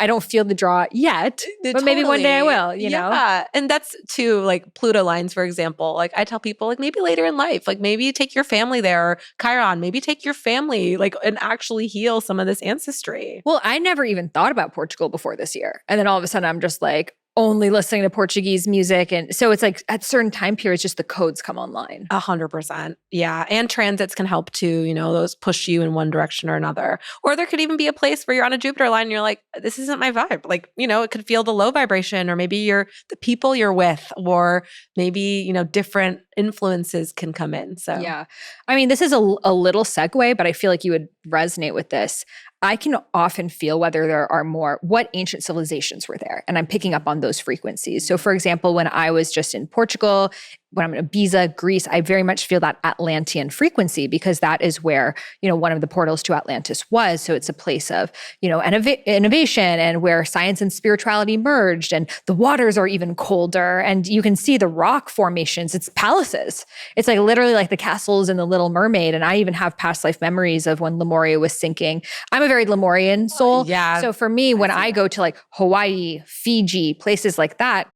don't feel the draw yet. But maybe one day I will, you know? Yeah. And that's too like Pluto lines, for example. Like I tell people, like maybe later in life, like maybe take your family there. Or Chiron, maybe take your family, like, and actually heal some of this ancestry. Well, I never even thought about Portugal before this year. And then all of a sudden I'm just like, only listening to Portuguese music. And so it's like at certain time periods, just the codes come online. 100%. Yeah. And transits can help too, those push you in one direction or another. Or there could even be a place where you're on a Jupiter line and you're like, this isn't my vibe. Like, it could feel the low vibration, or maybe the people you're with, or maybe, different influences can come in. So, yeah. I mean, this is a little segue, but I feel like you would resonate with this. I can often feel whether there are what ancient civilizations were there. And I'm picking up on those frequencies. So for example, when I was just in Portugal, when I'm in Ibiza, Greece, I very much feel that Atlantean frequency, because that is where, one of the portals to Atlantis was. So it's a place of, innovation, and where science and spirituality merged, and the waters are even colder, and you can see the rock formations. It's palaces. It's like literally like the castles in The Little Mermaid. And I even have past life memories of when Lemuria was sinking. I'm a very Lemurian soul. Yeah. So for me, when I go to like Hawaii, Fiji, places like that,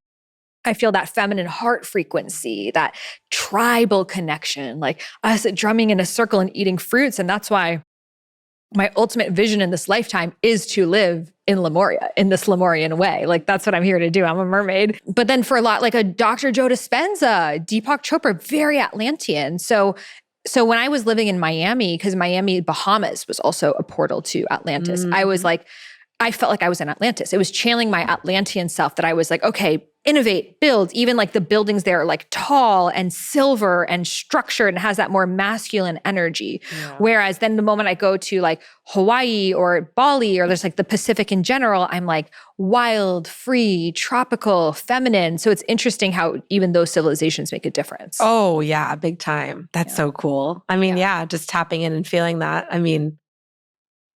I feel that feminine heart frequency, that tribal connection, like us drumming in a circle and eating fruits. And that's why my ultimate vision in this lifetime is to live in Lemuria, in this Lemurian way. Like, that's what I'm here to do. I'm a mermaid. But then for a lot, like a Dr. Joe Dispenza, Deepak Chopra, very Atlantean. So when I was living in Miami, because Miami, Bahamas was also a portal to Atlantis, I felt like I was in Atlantis. It was channeling my Atlantean self that I was like, okay, innovate, build. Even like the buildings there are like tall and silver and structured and has that more masculine energy. Yeah. Whereas then the moment I go to like Hawaii or Bali, or there's like the Pacific in general, I'm like wild, free, tropical, feminine. So it's interesting how even those civilizations make a difference. Oh yeah, big time. That's so cool. I mean, just tapping in and feeling that. I mean,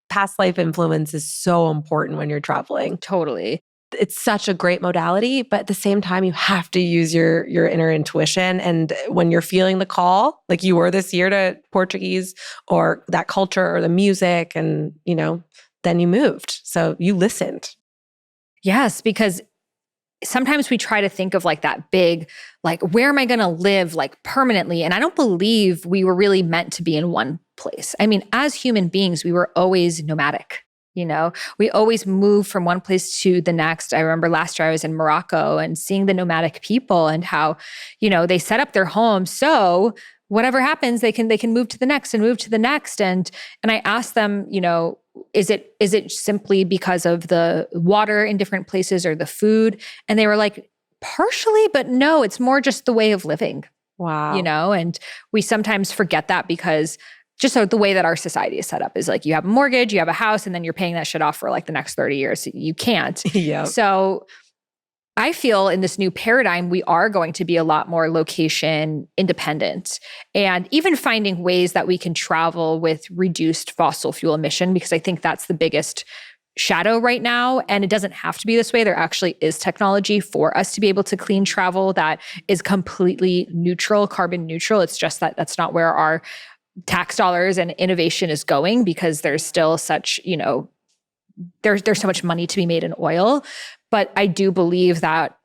past life influence is so important when you're traveling. Totally. It's such a great modality, but at the same time, you have to use your inner intuition. And when you're feeling the call, like you were this year to Portuguese or that culture or the music, and, then you moved. So you listened. Yes, because sometimes we try to think of like that big, like, where am I going to live like permanently? And I don't believe we were really meant to be in one place. I mean, as human beings, we were always nomadic. We always move from one place to the next. I remember last year I was in Morocco and seeing the nomadic people and how, they set up their homes. So whatever happens, they can move to the next and move to the next. And I asked them, is it simply because of the water in different places or the food? And they were like, partially, but no, it's more just the way of living. Wow. And we sometimes forget that because just so the way that our society is set up is like you have a mortgage, you have a house, and then you're paying that shit off for like the next 30 years. You can't. Yeah. So I feel in this new paradigm, we are going to be a lot more location independent, and even finding ways that we can travel with reduced fossil fuel emission, because I think that's the biggest shadow right now. And it doesn't have to be this way. There actually is technology for us to be able to clean travel that is completely neutral, carbon neutral. It's just that that's not where our tax dollars and innovation is going, because there's still such, there's so much money to be made in oil. But I do believe that,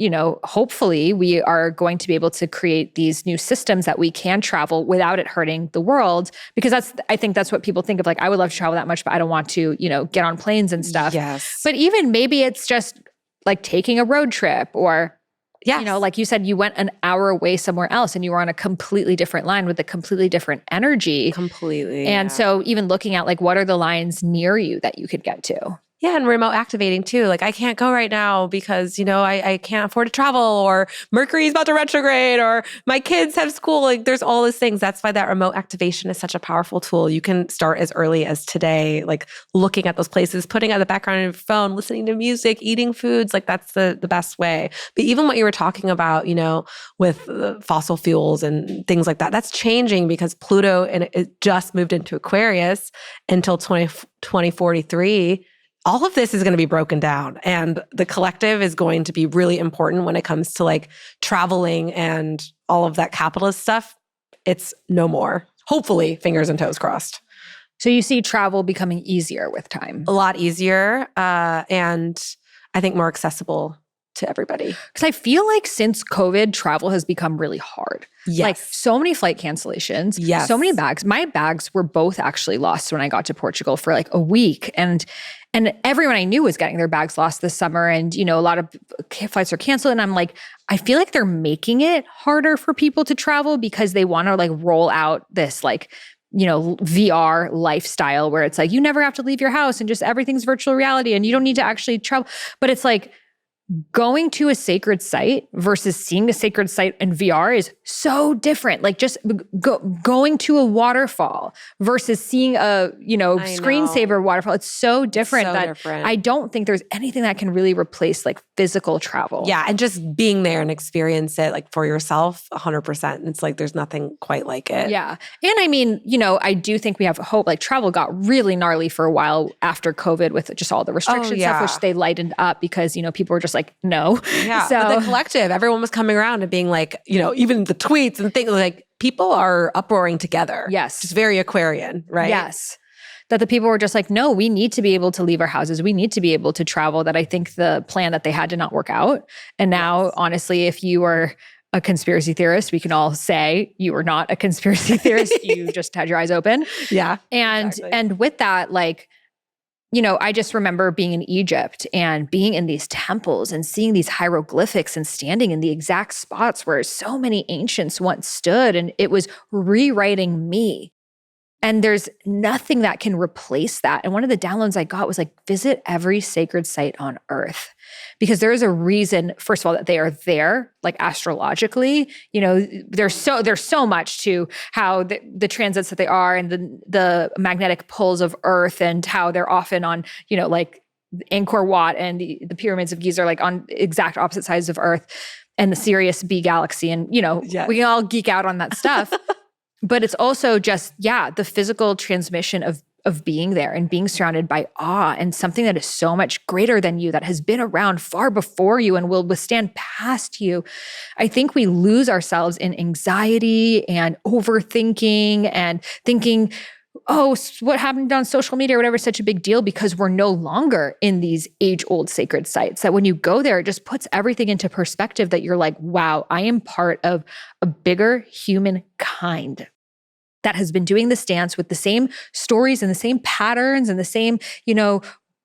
hopefully we are going to be able to create these new systems that we can travel without it hurting the world. Because I think that's what people think of, like, I would love to travel that much, but I don't want to, get on planes and stuff. Yes. But even maybe it's just like taking a road trip, or like you said, you went an hour away somewhere else and you were on a completely different line with a completely different energy. Completely. And so even looking at like, what are the lines near you that you could get to? Yeah, and remote activating too. Like, I can't go right now because, I can't afford to travel, or Mercury is about to retrograde, or my kids have school. Like, there's all these things. That's why that remote activation is such a powerful tool. You can start as early as today, like looking at those places, putting out the background on your phone, listening to music, eating foods. Like, that's the best way. But even what you were talking about, with fossil fuels and things like that, that's changing because Pluto, and it just moved into Aquarius until 2043. All of this is going to be broken down, and the collective is going to be really important when it comes to like traveling and all of that capitalist stuff. It's no more. Hopefully, fingers and toes crossed. So you see travel becoming easier with time. A lot easier, and I think more accessible to everybody. Because I feel like since COVID, travel has become really hard. Yes. Like so many flight cancellations, yes. So many bags. My bags were both actually lost when I got to Portugal for like a week. And And everyone I knew was getting their bags lost this summer. And, a lot of flights are canceled. And I'm like, I feel like they're making it harder for people to travel because they want to like roll out this like, VR lifestyle where it's like, you never have to leave your house and just everything's virtual reality and you don't need to actually travel. But it's like, going to a sacred site versus seeing a sacred site in VR is so different. Like just going to a waterfall versus seeing a, screensaver waterfall. It's so different I don't think there's anything that can really replace like physical travel. Yeah. And just being there and experience it like for yourself, 100%. It's like, there's nothing quite like it. Yeah. And I mean, I do think we have hope. Like travel got really gnarly for a while after COVID with just all the restriction stuff, which they lightened up because, people were just like, no. Yeah. So but the collective, everyone was coming around and being like, even the tweets and things like people are uproaring together. Yes. Just very Aquarian, right? Yes. That the people were just like, no, we need to be able to leave our houses. We need to be able to travel. That I think the plan that they had did not work out. And now, honestly, if you are a conspiracy theorist, we can all say you were not a conspiracy theorist. You just had your eyes open. Yeah. And with that, like, I just remember being in Egypt and being in these temples and seeing these hieroglyphics and standing in the exact spots where so many ancients once stood. And it was rewriting me. And there's nothing that can replace that. And one of the downloads I got was like, visit every sacred site on Earth. Because there is a reason, first of all, that they are there, like astrologically. There's so much to how the transits that they are and the magnetic pulls of Earth and how they're often on, like Angkor Wat and the pyramids of Giza are like on exact opposite sides of Earth and the Sirius B galaxy. And, we can all geek out on that stuff. But it's also just, the physical transmission of being there and being surrounded by awe and something that is so much greater than you, that has been around far before you and will withstand past you. I think we lose ourselves in anxiety and overthinking and thinking, oh, what happened on social media or whatever is such a big deal because we're no longer in these age-old sacred sites. That when you go there, it just puts everything into perspective that you're like, wow, I am part of a bigger humankind that has been doing this dance with the same stories and the same patterns and the same,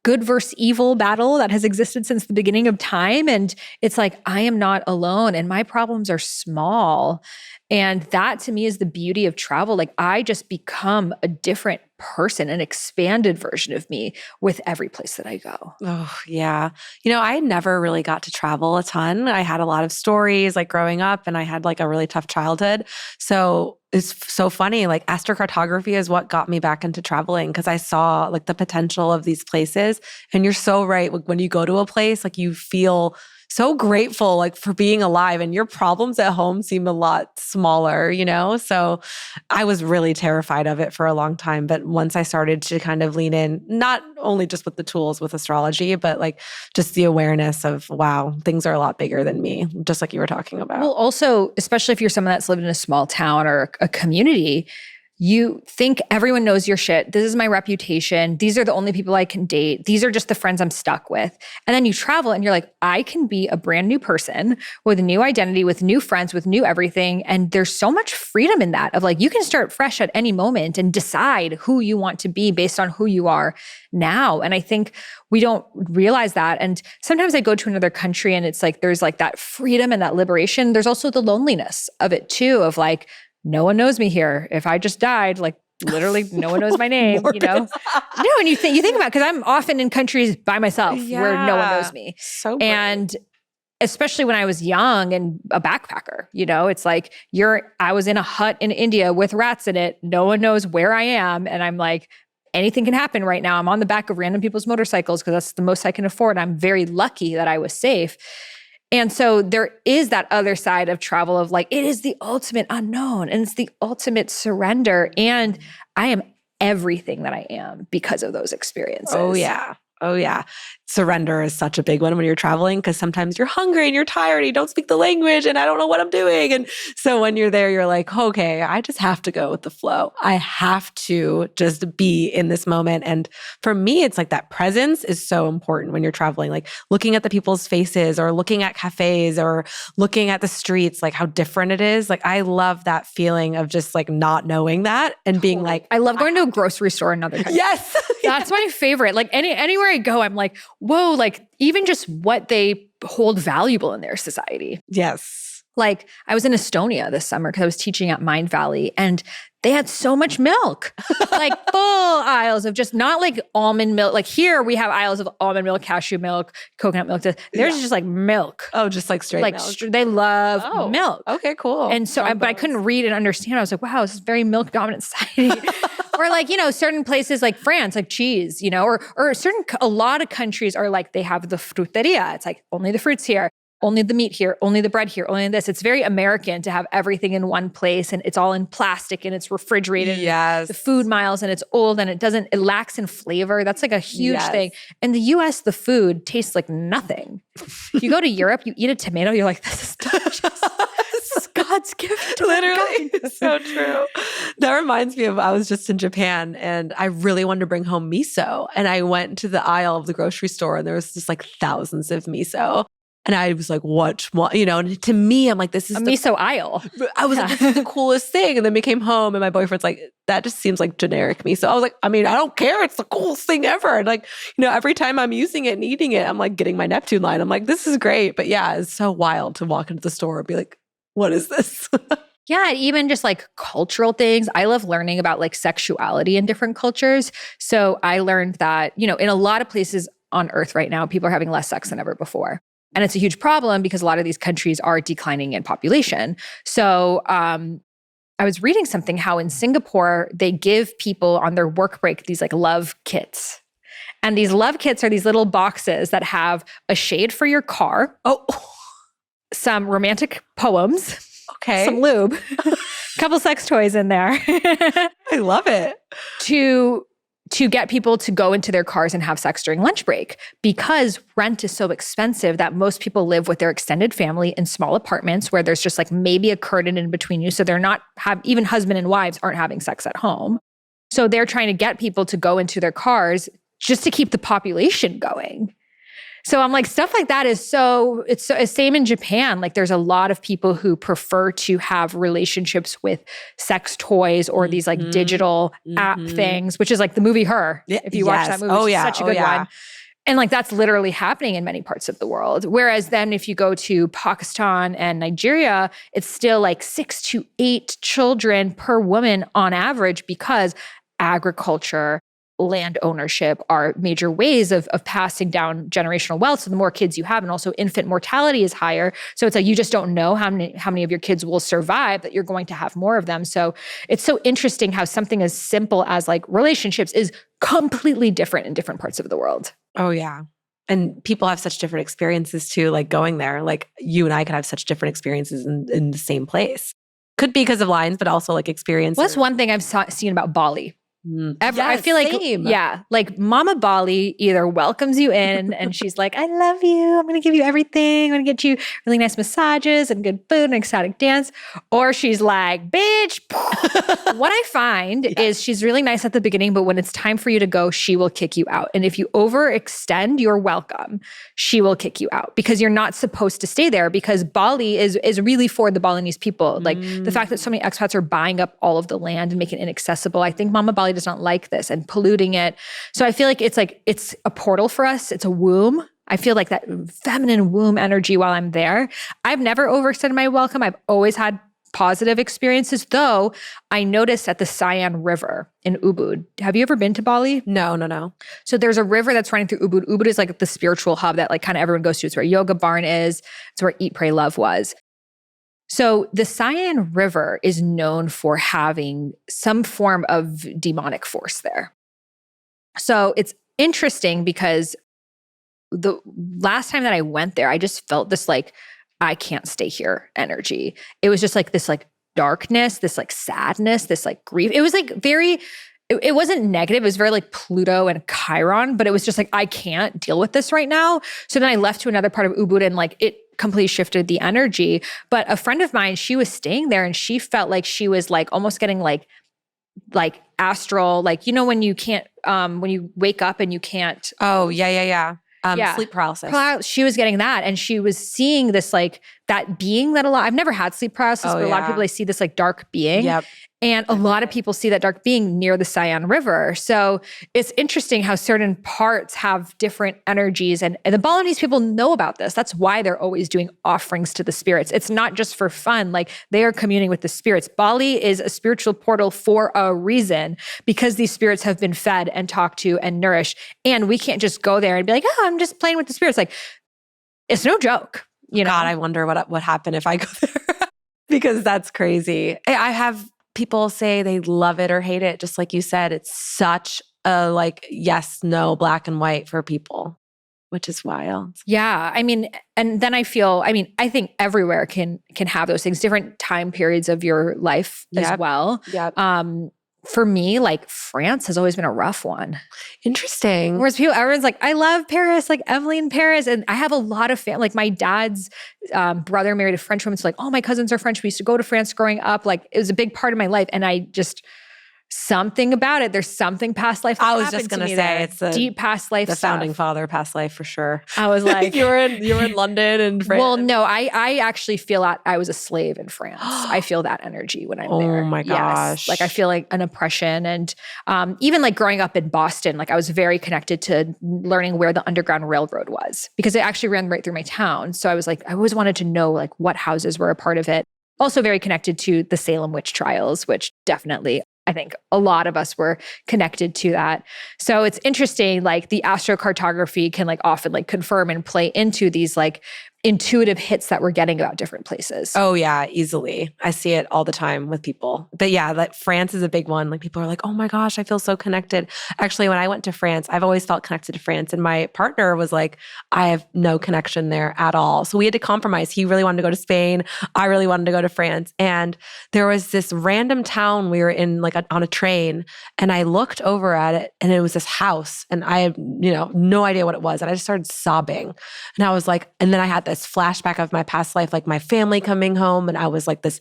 good versus evil battle that has existed since the beginning of time. And it's like, I am not alone and my problems are small. And that to me is the beauty of travel. Like I just become a different person, an expanded version of me with every place that I go. Oh, yeah. I never really got to travel a ton. I had a lot of stories like growing up and I had like a really tough childhood. So it's so funny. Like astrocartography is what got me back into traveling because I saw like the potential of these places. And you're so right. When you go to a place, like you feel so grateful like for being alive and your problems at home seem a lot smaller, So I was really terrified of it for a long time. But once I started to kind of lean in, not only just with the tools with astrology, but like just the awareness of, wow, things are a lot bigger than me, just like you were talking about. Well, also, especially if you're someone that's lived in a small town or a community, you think everyone knows your shit. This is my reputation. These are the only people I can date. These are just the friends I'm stuck with. And then you travel and you're like, I can be a brand new person with a new identity, with new friends, with new everything. And there's so much freedom in that of like, you can start fresh at any moment and decide who you want to be based on who you are now. And I think we don't realize that. And sometimes I go to another country and it's like, there's like that freedom and that liberation. There's also the loneliness of it too, of like, no one knows me here. If I just died, like literally no one knows my name, No, and you think about it, because I'm often in countries by myself where no one knows me. So brave. And especially when I was young and a backpacker, it's like I was in a hut in India with rats in it. No one knows where I am. And I'm like, anything can happen right now. I'm on the back of random people's motorcycles because that's the most I can afford. I'm very lucky that I was safe. And so there is that other side of travel of like, it is the ultimate unknown and it's the ultimate surrender. And I am everything that I am because of those experiences. Oh, yeah. Oh, yeah. Surrender is such a big one when you're traveling because sometimes you're hungry and you're tired and you don't speak the language and I don't know what I'm doing. And so when you're there, you're like, okay, I just have to go with the flow. I have to just be in this moment. And for me, it's like that presence is so important when you're traveling, like looking at the people's faces or looking at cafes or looking at the streets, like how different it is. Like I love that feeling of just like not knowing that and being like, I love going to a grocery store in another country. Yes. That's my favorite. Like anywhere everywhere I go, I'm like, whoa, like even just what they hold valuable in their society. Yes. Like I was in Estonia this summer because I was teaching at Mind Valley, and they had so much milk, like full aisles of just not like almond milk. Like here we have aisles of almond milk, cashew milk, coconut milk. There's just like milk. Oh, just like straight milk. They love milk. Okay, cool. And so, but I couldn't read and understand. I was like, wow, this is very milk dominant society. Or like, certain places like France, like cheese, or a lot of countries are like, they have the fruteria. It's like only the fruits here. Only the meat here, only the bread here, only this. It's very American to have everything in one place, and it's all in plastic and it's refrigerated. Yes. The food miles, and it's old, and it lacks in flavor. That's like a huge thing. In the US, the food tastes like nothing. You go to Europe, you eat a tomato, you're like, this is delicious. This is God's gift. Literally. So true. That reminds me of, I was just in Japan and I really wanted to bring home miso. And I went to the aisle of the grocery store and there was just like thousands of miso. And I was like, what? And to me, I'm like, this is a miso aisle. I was like, this is the coolest thing. And then we came home and my boyfriend's like, that just seems like generic miso. I was like, I mean, I don't care. It's the coolest thing ever. And like, every time I'm using it and eating it, I'm like getting my Neptune line. I'm like, this is great. But yeah, it's so wild to walk into the store and be like, what is this? Yeah, even just like cultural things. I love learning about like sexuality in different cultures. So I learned that, in a lot of places on Earth right now, people are having less sex than ever before. And it's a huge problem because a lot of these countries are declining in population. So I was reading something how in Singapore, they give people on their work break these like love kits. And these love kits are these little boxes that have a shade for your car. Oh, some romantic poems. Okay. Some lube. A couple sex toys in there. I love it. To get people to go into their cars and have sex during lunch break, because rent is so expensive that most people live with their extended family in small apartments where there's just like maybe a curtain in between you. So they're not even husband and wives aren't having sex at home. So they're trying to get people to go into their cars just to keep the population going. So I'm like, stuff like that it's same in Japan. Like there's a lot of people who prefer to have relationships with sex toys or these like digital app things, which is like the movie Her. If you watch that movie, it's such a good one. And like that's literally happening in many parts of the world. Whereas then if you go to Pakistan and Nigeria, it's still like 6 to 8 children per woman on average, because agriculture, land ownership are major ways of passing down generational wealth. So the more kids you have, and also infant mortality is higher. So it's like, you just don't know how many of your kids will survive, that you're going to have more of them. So it's so interesting how something as simple as like relationships is completely different in different parts of the world. Oh yeah. And people have such different experiences too, like going there. Like you and I could have such different experiences in the same place. Could be because of lines, but also like experience. Well, that's one thing I've seen about Bali. I feel like, same. Like Mama Bali either welcomes you in and she's like, I love you. I'm going to give you everything. I'm going to get you really nice massages and good food and ecstatic dance. Or she's like, bitch. What I find is she's really nice at the beginning, but when it's time for you to go, she will kick you out. And if you overextend your welcome, she will kick you out because you're not supposed to stay there, because Bali is really for the Balinese people. Like the fact that so many expats are buying up all of the land and making it inaccessible. I think Mama Bali does not like this and polluting it. So I feel like it's a portal for us. It's a womb. I feel like that feminine womb energy while I'm there. I've never overextended my welcome. I've always had positive experiences, though I noticed at the Siam River in Ubud. Have you ever been to Bali? No. So there's a river that's running through Ubud. Ubud is like the spiritual hub that like kind of everyone goes to. It's where Yoga Barn is. It's where Eat, Pray, Love was. So the Siam River is known for having some form of demonic force there. So it's interesting because the last time that I went there, I just felt this like, I can't stay here energy. It was just like this like darkness, this like sadness, this like grief. It was like it wasn't negative. It was very like Pluto and Chiron, but it was just like, I can't deal with this right now. So then I left to another part of Ubud and like it completely shifted the energy. But a friend of mine, she was staying there and she felt like she was like almost getting like astral, like, when you can't, when you wake up and you can't. Oh, yeah. Sleep paralysis. She was getting that. And she was seeing this like that being that I've never had sleep paralysis, but a lot of people, I see this like dark being. Yep. And a lot of people see that dark being near the Cheyenne River. So it's interesting how certain parts have different energies. And the Balinese people know about this. That's why they're always doing offerings to the spirits. It's not just for fun. Like they are communing with the spirits. Bali is a spiritual portal for a reason, because these spirits have been fed and talked to and nourished. And we can't just go there and be like, oh, I'm just playing with the spirits. Like, it's no joke. You know? God, I wonder what happened if I go there because that's crazy. I have people say they love it or hate it. Just like you said, it's such a like yes, no, black and white for people, which is wild. Yeah. I mean, and then I think everywhere can have those things, different time periods of your life as well. Yep. For me, like France has always been a rough one. Interesting. Whereas everyone's like, I love Paris, like Emily in Paris. And I have a lot of family, like my dad's brother married a French woman. So like all my cousins are French. We used to go to France growing up. Like it was a big part of my life. And I just, something about it. There's something past life. I was just going to say it's the deep past life the stuff. Founding father past life for sure. I was like, you were in London and France. Well, no, I actually feel that I was a slave in France. I feel that energy when I'm there. Oh my gosh. Yes. Like I feel like an oppression. And even like growing up in Boston, like I was very connected to learning where the Underground Railroad was, because it actually ran right through my town. So I was like, I always wanted to know like what houses were a part of it. Also very connected to the Salem witch trials, which definitely I think a lot of us were connected to that. So it's interesting, like the astrocartography can like often like confirm and play into these like intuitive hits that we're getting about different places. Oh yeah, easily. I see it all the time with people. But yeah, like France is a big one. Like people are like, oh my gosh, I feel so connected. Actually, when I went to France, I've always felt connected to France. And my partner was like, I have no connection there at all. So we had to compromise. He really wanted to go to Spain. I really wanted to go to France. And there was this random town we were in like on a train. And I looked over at it and it was this house. And I had, no idea what it was. And I just started sobbing. And I was like, and then I had this flashback of my past life, like my family coming home, and I was like this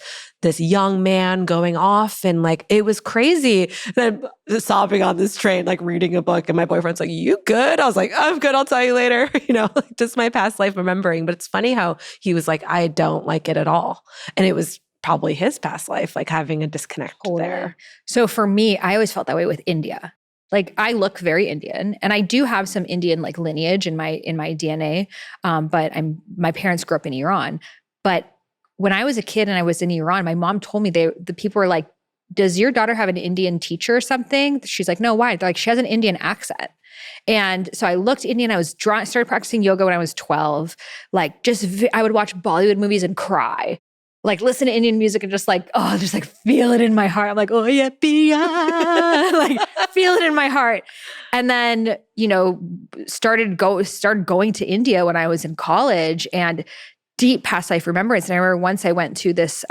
young man going off, and like it was crazy. And I'm sobbing on this train, like reading a book, and my boyfriend's like, "You good?" I was like, "I'm good. I'll tell you later." Like just my past life remembering. But it's funny how he was like, "I don't like it at all," and it was probably his past life, like having a disconnect there. So for me, I always felt that way with India. Like I look very Indian, and I do have some Indian like lineage in my DNA. But my parents grew up in Iran. But when I was a kid and I was in Iran, my mom told me the people were like, "Does your daughter have an Indian teacher or something?" She's like, "No, why?" They're like, "She has an Indian accent." And so I looked Indian. I started practicing yoga when I was 12. Like I would watch Bollywood movies and cry. Like listen to Indian music and just like feel it in my heart. I'm like, oh yeah, pia, like feel it in my heart. And then, started going to India when I was in college, and deep past life remembrance. And I remember once I went to this,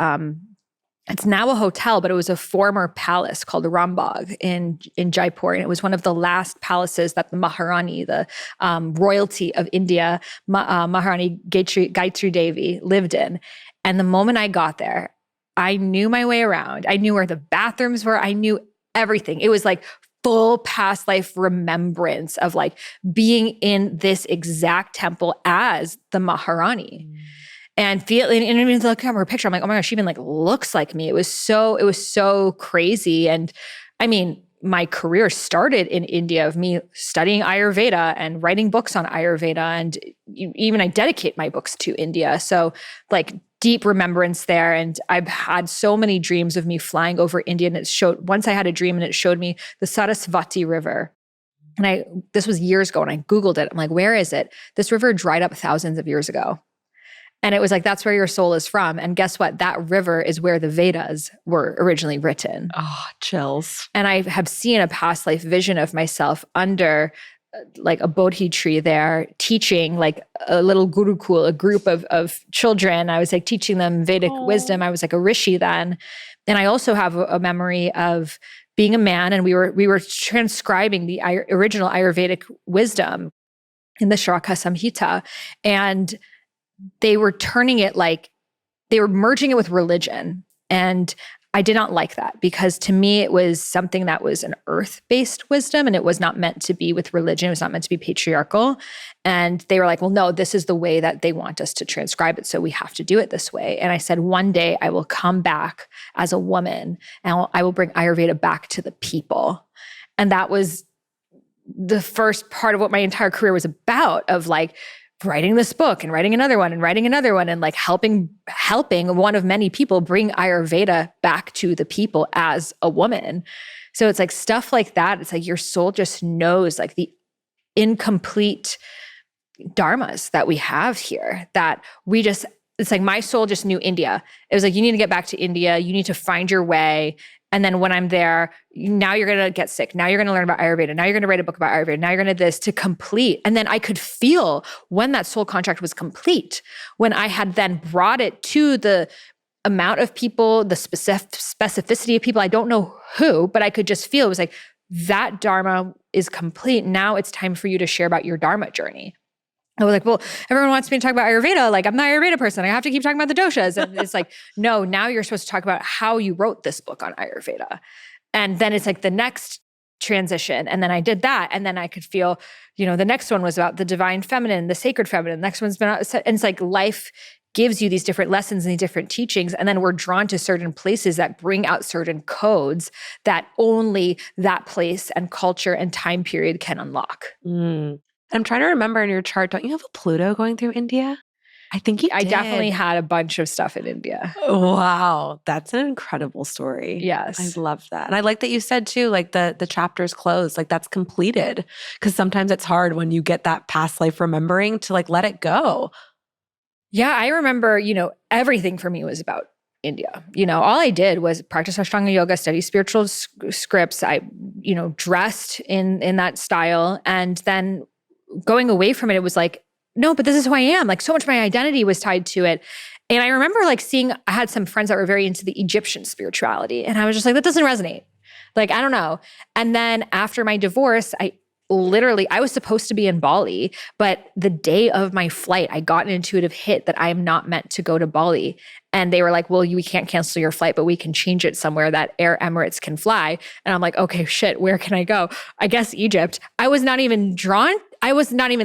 it's now a hotel, but it was a former palace called Rambagh in Jaipur. And it was one of the last palaces that the Maharani, the royalty of India, Maharani Gayatri Devi lived in. And the moment I got there, I knew my way around. I knew where the bathrooms were. I knew everything. It was like full past life remembrance of like being in this exact temple as the Maharani. And feeling, and even looking at her picture, I'm like, oh my gosh, she even like looks like me. It was so crazy. And I mean, my career started in India of me studying Ayurveda and writing books on Ayurveda. And even I dedicate my books to India. So like deep remembrance there. And I've had so many dreams of me flying over India. And once I had a dream and it showed me the Sarasvati River. And this was years ago and I Googled it. I'm like, where is it? This river dried up thousands of years ago. And it was like, that's where your soul is from. And guess what? That river is where the Vedas were originally written. Oh, chills. And I have seen a past life vision of myself under like a bodhi tree there, teaching like a little gurukul, a group of children. I was like teaching them Vedic wisdom. I was like a rishi then. And I also have a memory of being a man, and we were transcribing the original Ayurvedic wisdom in the Shraka Samhita. And they were turning it like, they were merging it with religion. And I did not like that because to me, it was something that was an earth-based wisdom and it was not meant to be with religion. It was not meant to be patriarchal. And they were like, well, no, this is the way that they want us to transcribe it. So we have to do it this way. And I said, one day I will come back as a woman and I will bring Ayurveda back to the people. And that was the first part of what my entire career was about, of like writing this book and writing another one and writing another one and like helping one of many people bring Ayurveda back to the people as a woman. So it's like stuff like that. It's like your soul just knows like the incomplete dharmas that we have here, that we just, it's like my soul just knew India. It was like, you need to get back to India. You need to find your way. And then when I'm there, now you're going to get sick. Now you're going to learn about Ayurveda. Now you're going to write a book about Ayurveda. Now you're going to this to complete. And then I could feel when that soul contract was complete, when I had then brought it to the amount of people, the specificity of people. I don't know who, but I could just feel it was like, that Dharma is complete. Now it's time for you to share about your Dharma journey. I was like, well, everyone wants me to talk about Ayurveda. Like, I'm not an Ayurveda person. I have to keep talking about the doshas. And it's like, no, now you're supposed to talk about how you wrote this book on Ayurveda. And then it's like the next transition. And then I did that. And then I could feel, the next one was about the divine feminine, the sacred feminine. The next one's been, and it's like life gives you these different lessons and these different teachings. And then we're drawn to certain places that bring out certain codes that only that place and culture and time period can unlock. I'm trying to remember in your chart, don't you have a Pluto going through India? I think you did. I definitely had a bunch of stuff in India. Wow. That's an incredible story. Yes. I love that. And I like that you said too, like the chapter's closed, like that's completed. Because sometimes it's hard when you get that past life remembering to like let it go. Yeah, I remember, everything for me was about India. All I did was practice Ashtanga yoga, study spiritual scripts. I, dressed in that style. And then going away from it, it was like, no, but this is who I am. Like so much of my identity was tied to it. And I remember like I had some friends that were very into the Egyptian spirituality. And I was just like, that doesn't resonate. Like, I don't know. And then after my divorce, I was supposed to be in Bali, but the day of my flight, I got an intuitive hit that I am not meant to go to Bali. And they were like, well, we can't cancel your flight, but we can change it somewhere that Air Emirates can fly. And I'm like, okay, shit, where can I go? I guess Egypt. I was not even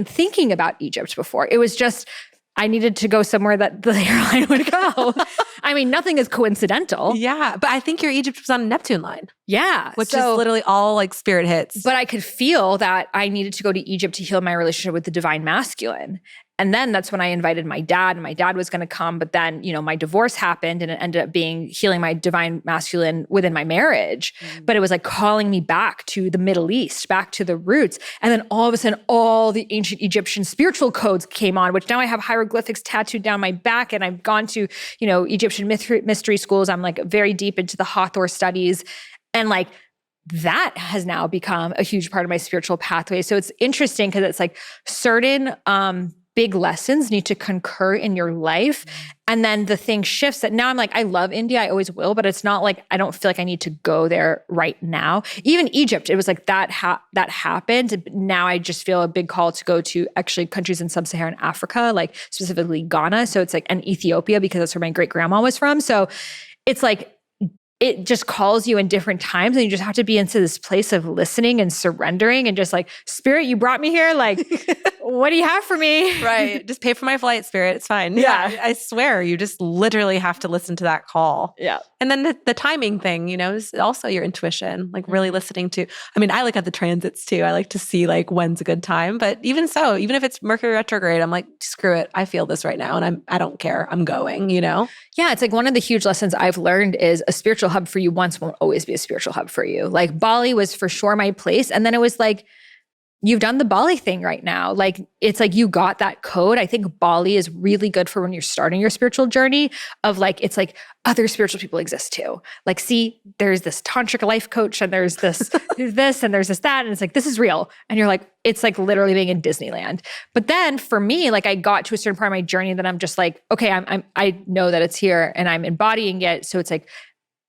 thinking about Egypt before. It was just, I needed to go somewhere that the airline would go. I mean, nothing is coincidental. Yeah. But I think your Egypt was on a Neptune line. Yeah. Which is literally all like spirit hits. But I could feel that I needed to go to Egypt to heal my relationship with the divine masculine. And then that's when I invited my dad, and my dad was going to come. But then, my divorce happened and it ended up being healing my divine masculine within my marriage. But it was like calling me back to the Middle East, back to the roots. And then all of a sudden, all the ancient Egyptian spiritual codes came on, which now I have hieroglyphics tattooed down my back. And I've gone to, Egyptian mystery schools. I'm like very deep into the Hathor studies. And like, that has now become a huge part of my spiritual pathway. So it's interesting because it's like certain, big lessons need to concur in your life. And then the thing shifts that now I'm like, I love India. I always will, but it's not like, I don't feel like I need to go there right now. Even Egypt, it was like that happened. Now I just feel a big call to go to actually countries in sub-Saharan Africa, like specifically Ghana. So it's like, and Ethiopia, because that's where my great grandma was from. So it's like, it just calls you in different times, and you just have to be into this place of listening and surrendering and just like, Spirit, you brought me here. Like, what do you have for me? Right. Just pay for my flight, Spirit. It's fine. Yeah. I swear, you just literally have to listen to that call. Yeah. And then the timing thing, is also your intuition, like really listening to, I look at the transits too. I like to see like when's a good time, but even so, even if it's Mercury retrograde, I'm like, screw it. I feel this right now. And I don't care. I'm going, Yeah. It's like one of the huge lessons I've learned is a spiritual hub for you once won't always be a spiritual hub for you. Like Bali was for sure my place. And then it was like, you've done the Bali thing right now. Like, it's like you got that code. I think Bali is really good for when you're starting your spiritual journey of like, it's like other spiritual people exist too. Like, see, there's this tantric life coach and there's this, this, and there's this, that. And it's like, this is real. And you're like, it's like literally being in Disneyland. But then for me, like I got to a certain part of my journey that I'm just like, okay, I know that it's here and I'm embodying it. So it's like,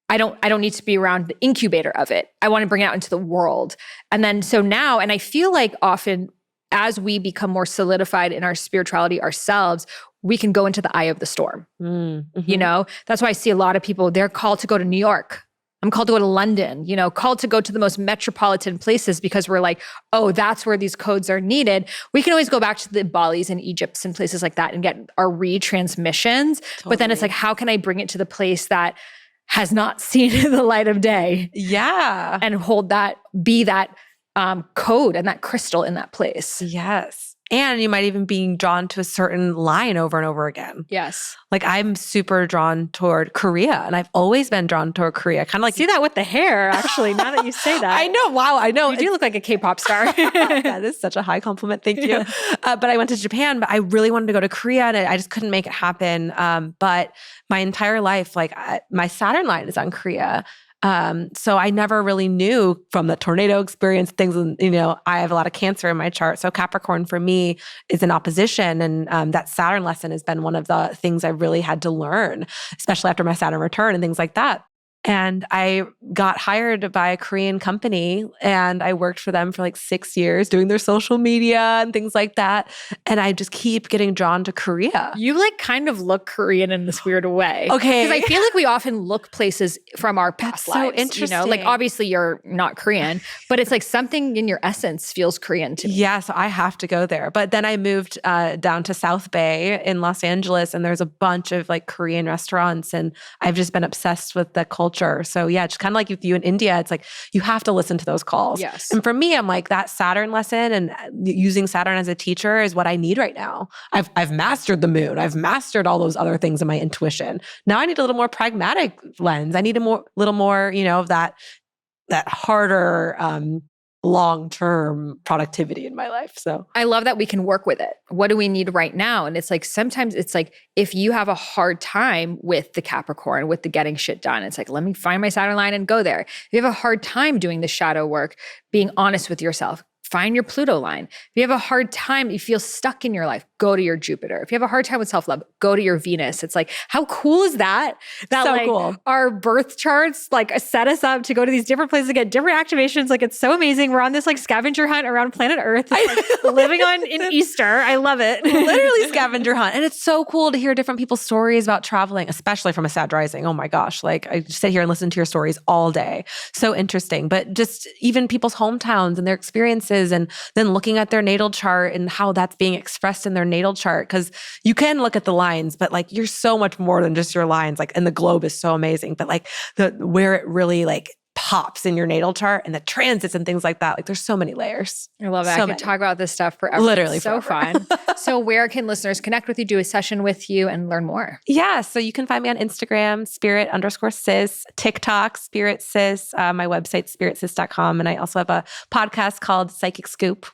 I don't need to be around the incubator of it. I want to bring it out into the world. And then so now, and I feel like often as we become more solidified in our spirituality ourselves, we can go into the eye of the storm. Mm-hmm. You know, that's why I see a lot of people, they're called to go to New York. I'm called to go to London, you know, called to go to the most metropolitan places because we're like, oh, that's where these codes are needed. We can always go back to the Balis and Egypts and places like that and get our retransmissions. Totally. But then it's like, how can I bring it to the place that has not seen the light of day? Yeah. And hold that, be that code and that crystal in that place. Yes. And you might even be drawn to a certain line over and over again. Yes. Like I'm super drawn toward Korea, and I've always been drawn toward Korea. Kind of like see that with the hair, actually, now that you say that. I know. Wow. I know. You do look like a K-pop star. That is such a high compliment. Thank you. Yeah. But I went to Japan, but I really wanted to go to Korea and I just couldn't make it happen. But my entire life, like my Saturn line is on Korea. So I never really knew from the tornado experience things, you know, I have a lot of Cancer in my chart. So Capricorn for me is an opposition. And that Saturn lesson has been one of the things I really had to learn, especially after my Saturn return and things like that. And I got hired by a Korean company and I worked for them for like 6 years doing their social media and things like that. And I just keep getting drawn to Korea. You like kind of look Korean in this weird way. Okay. Because I feel like we often look places from our past That's so lives. interesting. You know, like obviously you're not Korean, but it's like something in your essence feels Korean to me. Yeah, so I have to go there. But then I moved down to South Bay in Los Angeles and there's a bunch of like Korean restaurants and I've just been obsessed with the culture. So yeah, just kind of like with you in India, it's like you have to listen to those calls. Yes. And for me, I'm like that Saturn lesson and using Saturn as a teacher is what I need right now. I've mastered the moon. I've mastered all those other things in my intuition. Now I need a little more pragmatic lens. I need little more, you know, of that harder long-term productivity in my life. So I love that we can work with it. What do we need right now? And it's like, sometimes it's like, if you have a hard time with the Capricorn, with the getting shit done, it's like, let me find my Saturn line and go there. If you have a hard time doing the shadow work, being honest with yourself, find your Pluto line. If you have a hard time, you feel stuck in your life, go to your Jupiter. If you have a hard time with self-love, go to your Venus. It's like, how cool is that? That so like cool. Our birth charts like set us up to go to these different places to get different activations. Like it's so amazing. We're on this like scavenger hunt around planet Earth. It's like living on in Easter. I love it. Literally scavenger hunt. And it's so cool to hear different people's stories about traveling, especially from a Sag rising. Oh my gosh. Like I sit here and listen to your stories all day. So interesting. But just even people's hometowns and their experiences and then looking at their natal chart and how that's being expressed in their natal chart. Because you can look at the lines, but like you're so much more than just your lines. Like, and the globe is so amazing. But like where it really like pops in your natal chart and the transits and things like that. Like there's so many layers. I love it. So I could talk about this stuff forever. Literally it's so forever. fun. So where can listeners connect with you, do a session with you and learn more? Yeah. So you can find me on Instagram, spirit_sis, TikTok, Spirit Sis, my website, spiritsis.com. And I also have a podcast called Psychic Scoop.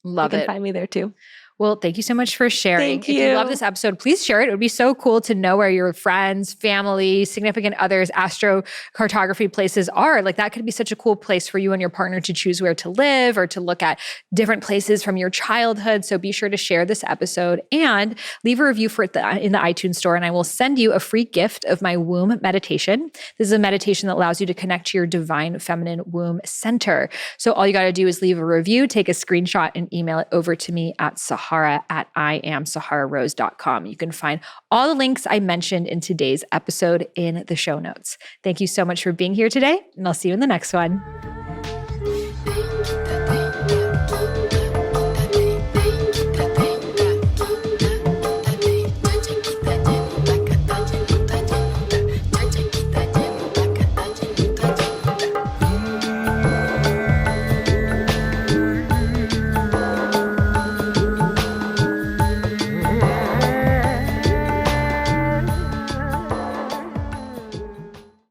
Love it. You can find me there too. Well, thank you so much for sharing. Thank If you you. love this episode, please share it. It would be so cool to know where your friends, family, significant others, astrocartography places are. Like that could be such a cool place for you and your partner to choose where to live or to look at different places from your childhood. So be sure to share this episode and leave a review for it in the iTunes store. And I will send you a free gift of my womb meditation. This is a meditation that allows you to connect to your divine feminine womb center. So all you got to do is leave a review, take a screenshot and email it over to me at Sahara@IamSaharaRose.com. You can find all the links I mentioned in today's episode in the show notes. Thank you so much for being here today, and I'll see you in the next one.